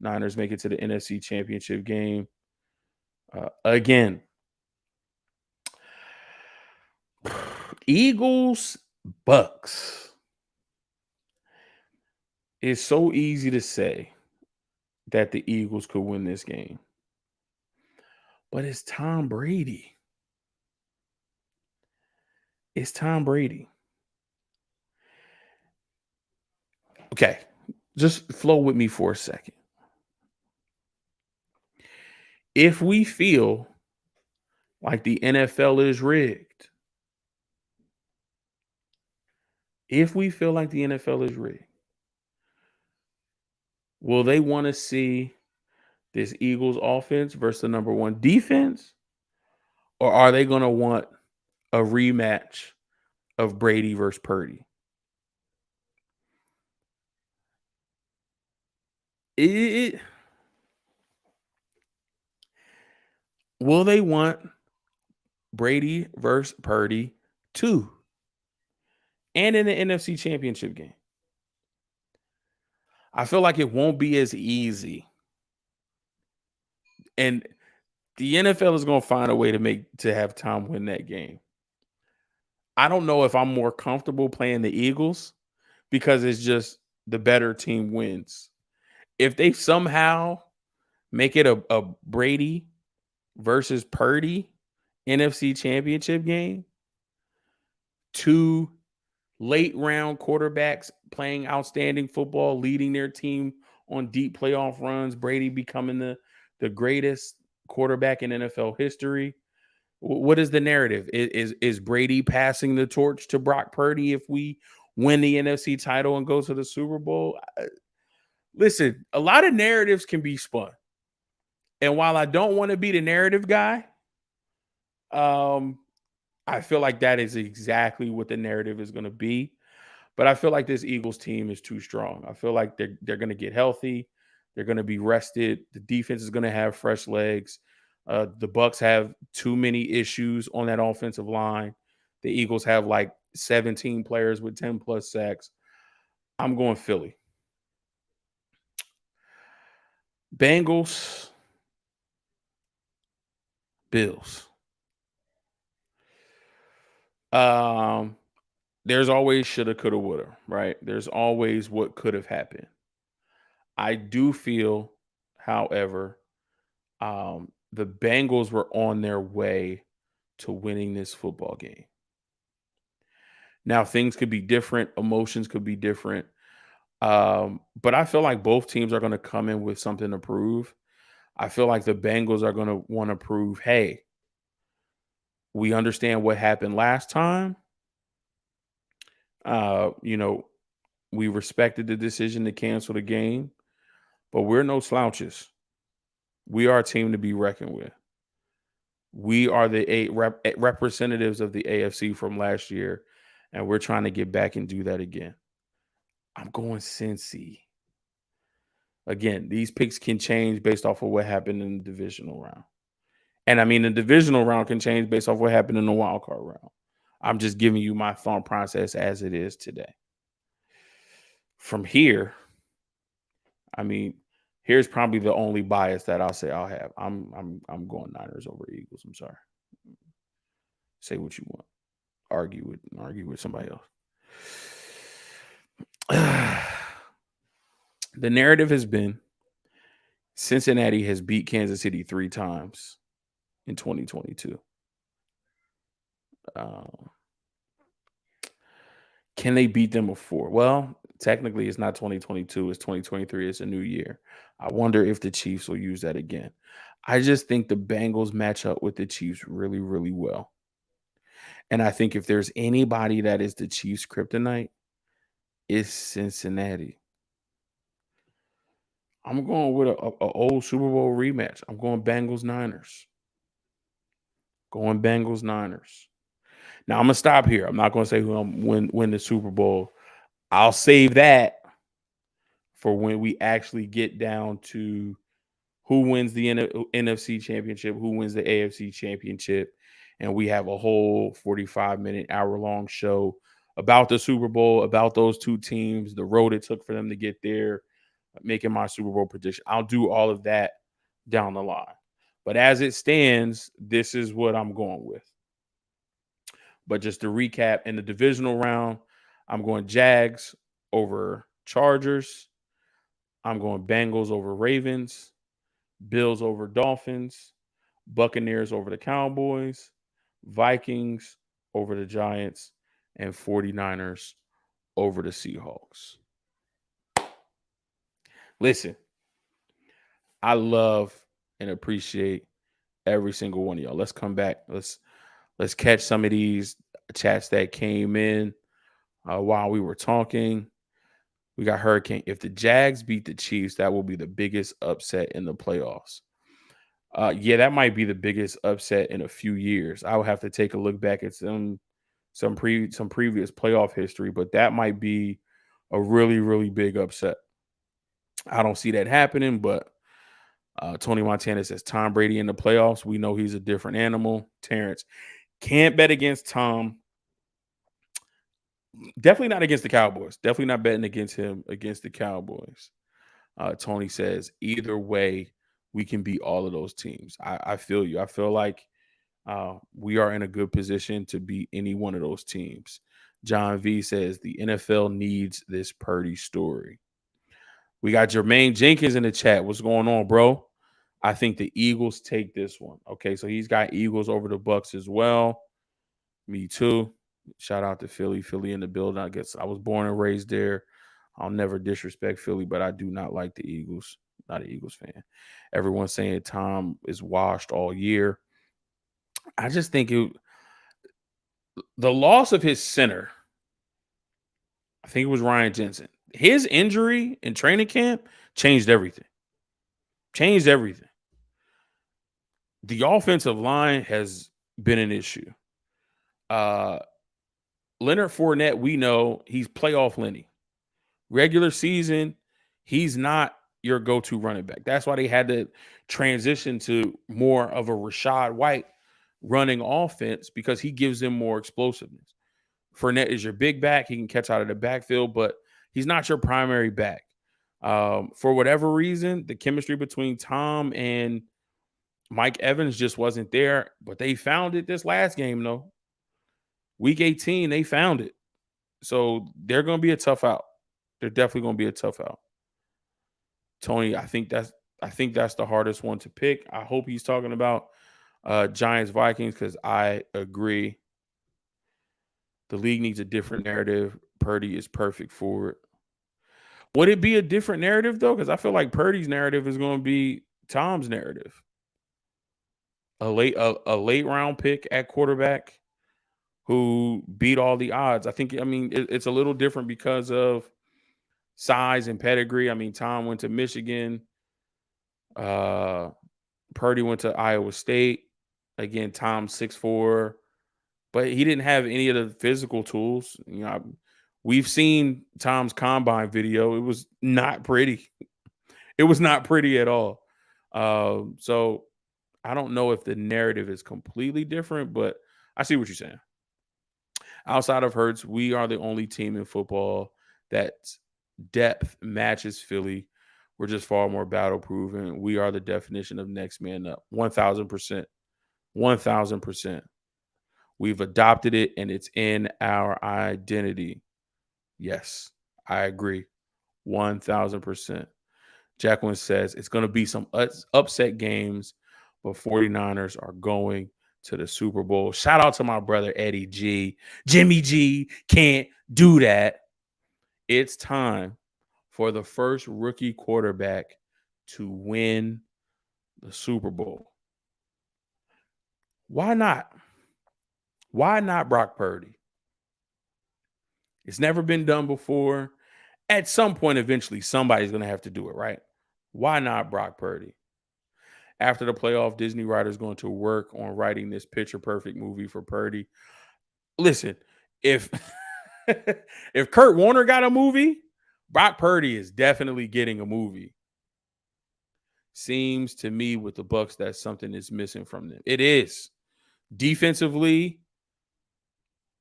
Niners make it to the NFC Championship game. Again, Eagles, Bucks. It's so easy to say that the Eagles could win this game. But it's Tom Brady. It's Tom Brady. Okay, just flow with me for a second. If we feel like the NFL is rigged, will they want to see this Eagles offense versus the number one defense? Or are they going to want a rematch of Brady versus Purdy? Will they want Brady versus Purdy too? And in the NFC Championship game? I feel like it won't be as easy. And the NFL is going to find a way to have Tom win that game. I don't know if I'm more comfortable playing the Eagles because it's just the better team wins. If they somehow make it a Brady versus Purdy NFC Championship game, 2 late round quarterbacks playing outstanding football, leading their team on deep playoff runs, Brady becoming the greatest quarterback in NFL history. What is the narrative? Is Brady passing the torch to Brock Purdy if we win the NFC title and go to the Super Bowl? Listen, a lot of narratives can be spun. And while I don't want to be the narrative guy, I feel like that is exactly what the narrative is going to be. But I feel like this Eagles team is too strong. I feel like they're going to get healthy. They're going to be rested. The defense is going to have fresh legs. The Bucks have too many issues on that offensive line. The Eagles have like 17 players with 10 plus sacks. I'm going Philly. Bengals, Bills. There's always shoulda, coulda, woulda, right? There's always what could have happened. I do feel, however, the Bengals were on their way to winning this football game. Now, things could be different, emotions could be different. But I feel like both teams are going to come in with something to prove. I feel like the Bengals are going to want to prove, hey, we understand what happened last time. You know, we respected the decision to cancel the game, but we're no slouches. We are a team to be reckoned with. We are the representatives of the AFC from last year, and we're trying to get back and do that again. I'm going Cincy. Again, these picks can change based off of what happened in the divisional round. And I mean, the divisional round can change based off what happened in the wild card round. I'm just giving you my thought process as it is today. From here, I mean, here's probably the only bias that I'll say I'll have. I'm going Niners over Eagles. I'm sorry. Say what you want. Argue with somebody else. The narrative has been Cincinnati has beat Kansas City 3 times in 2022. Can they beat them before? Well, technically it's not 2022, it's 2023. It's a new year. I wonder if the Chiefs will use that again. I just think the Bengals match up with the Chiefs really, really well. And I think if there's anybody that is the Chiefs' kryptonite, it's Cincinnati. I'm going with a old Super Bowl rematch. I'm going Bengals-Niners. Going Bengals-Niners. Now, I'm going to stop here. I'm not going to say who win the Super Bowl. I'll save that for when we actually get down to who wins the NFC Championship, who wins the AFC Championship, and we have a whole 45-minute, hour-long show about the Super Bowl, about those two teams, the road it took for them to get there, making my Super Bowl prediction. I'll do all of that down the line. But as it stands, this is what I'm going with. But just to recap, in the divisional round, I'm going Jags over Chargers. I'm going Bengals over Ravens. Bills over Dolphins. Buccaneers over the Cowboys. Vikings over the Giants. And 49ers over the Seahawks. Listen, I love and appreciate every single one of y'all. Let's come back. Let's catch some of these chats that came in while we were talking. We got Hurricane. If the Jags beat the Chiefs, that will be the biggest upset in the playoffs. Yeah, that might be the biggest upset in a few years. I would have to take a look back at some previous playoff history, but that might be a really, really big upset. I don't see that happening, but Tony Montana says Tom Brady in the playoffs. We know he's a different animal. Terrence, can't bet against Tom. Definitely not against the Cowboys. Definitely not betting against him against the Cowboys. Tony says either way, we can beat all of those teams. I feel you. I feel like we are in a good position to beat any one of those teams. John V says the NFL needs this Purdy story. We got Jermaine Jenkins in the chat. What's going on, bro? I think the Eagles take this one. Okay, so he's got Eagles over the Bucks as well. Me too. Shout out to Philly. Philly in the building. I guess I was born and raised there. I'll never disrespect Philly, but I do not like the Eagles. Not an Eagles fan. Everyone's saying Tom is washed all year. I just think the loss of his center, I think it was Ryan Jensen. His injury in training camp changed everything. Changed everything. The offensive line has been an issue. Leonard Fournette, we know he's playoff Lenny. Regular season, he's not your go-to running back. That's why they had to transition to more of a Rachaad White running offense because he gives them more explosiveness. Fournette is your big back. He can catch out of the backfield, but he's not your primary back. For whatever reason, the chemistry between Tom and Mike Evans just wasn't there, but they found it this last game, though. Week 18, they found it. So they're going to be a tough out. They're definitely going to be a tough out. Tony, I think I think that's the hardest one to pick. I hope he's talking about Giants Vikings because I agree. The league needs a different narrative. Purdy is perfect for it. Would it be a different narrative though? Because I feel like Purdy's narrative is going to be Tom's narrative. A late round pick at quarterback who beat all the odds. I mean, it's a little different because of size and pedigree. I mean, Tom went to Michigan. Uh, Purdy went to Iowa State. Again, Tom's 6'4", but he didn't have any of the physical tools. We've seen Tom's combine video. It was not pretty. It was not pretty at all. So I don't know if the narrative is completely different, but I see what you're saying. Outside of Hurts, we are the only team in football that's depth matches Philly. We're just far more battle proven. We are the definition of next man up. 1,000%. 1,000%. We've adopted it and it's in our identity. Yes, I agree. 1,000%. Jacqueline says it's going to be some upset games, but 49ers are going to the Super Bowl. Shout out to my brother Eddie G. Jimmy G can't do that. It's time for the first rookie quarterback to win the Super Bowl. Why not? Why not Brock Purdy? It's never been done before. At some point, eventually, somebody's going to have to do it, right? Why not Brock Purdy? After the playoff, Disney writers going to work on writing this picture perfect movie for Purdy. Listen, if if Kurt Warner got a movie, Brock Purdy is definitely getting a movie. Seems to me with the Bucs that something is missing from them. It is. Defensively,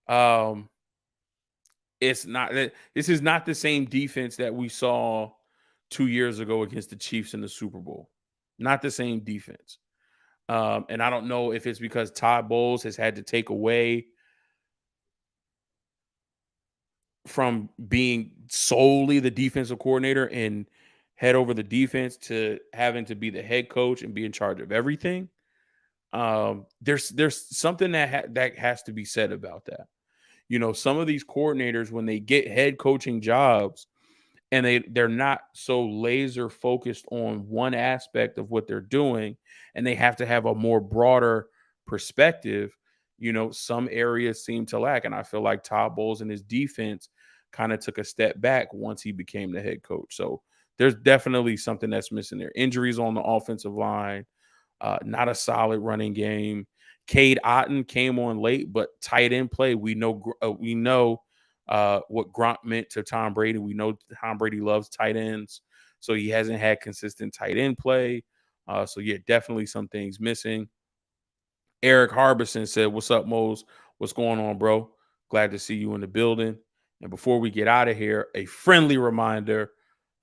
it's not. This is not the same defense that we saw 2 years ago against the Chiefs in the Super Bowl. Not the same defense. And I don't know if it's because Todd Bowles has had to take away from being solely the defensive coordinator and head over the defense to having to be the head coach and be in charge of everything. There's something that has to be said about that. Some of these coordinators, when they get head coaching jobs and they're not so laser focused on one aspect of what they're doing, and they have to have a more broader perspective, some areas seem to lack. And I feel like Todd Bowles and his defense kind of took a step back once he became the head coach. So there's definitely something that's missing there. Injuries on the offensive line, not a solid running game. Cade Otton came on late, but tight end play. We know what Gronk meant to Tom Brady. We know Tom Brady loves tight ends, so he hasn't had consistent tight end play. So yeah, definitely some things missing. Eric Harbison said, "What's up, Mose? What's going on, bro? Glad to see you in the building." And before we get out of here, a friendly reminder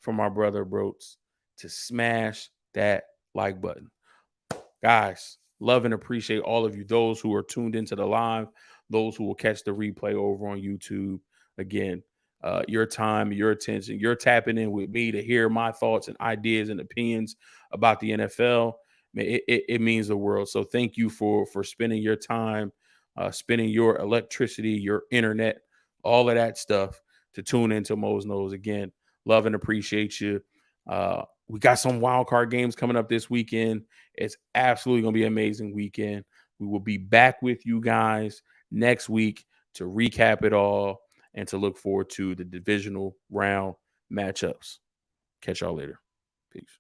from my brother Broats to smash that like button. Guys, love and appreciate all of you, those who are tuned into the live, those who will catch the replay over on YouTube. Again, your time, your attention, you're tapping in with me to hear my thoughts and ideas and opinions about the NFL. It means the world. So thank you for spending your time, spending your electricity, your internet, all of that stuff to tune into Mose Knows. Again, love and appreciate you. We got some wild card games coming up this weekend. It's absolutely going to be an amazing weekend. We will be back with you guys next week to recap it all and to look forward to the divisional round matchups. Catch y'all later. Peace.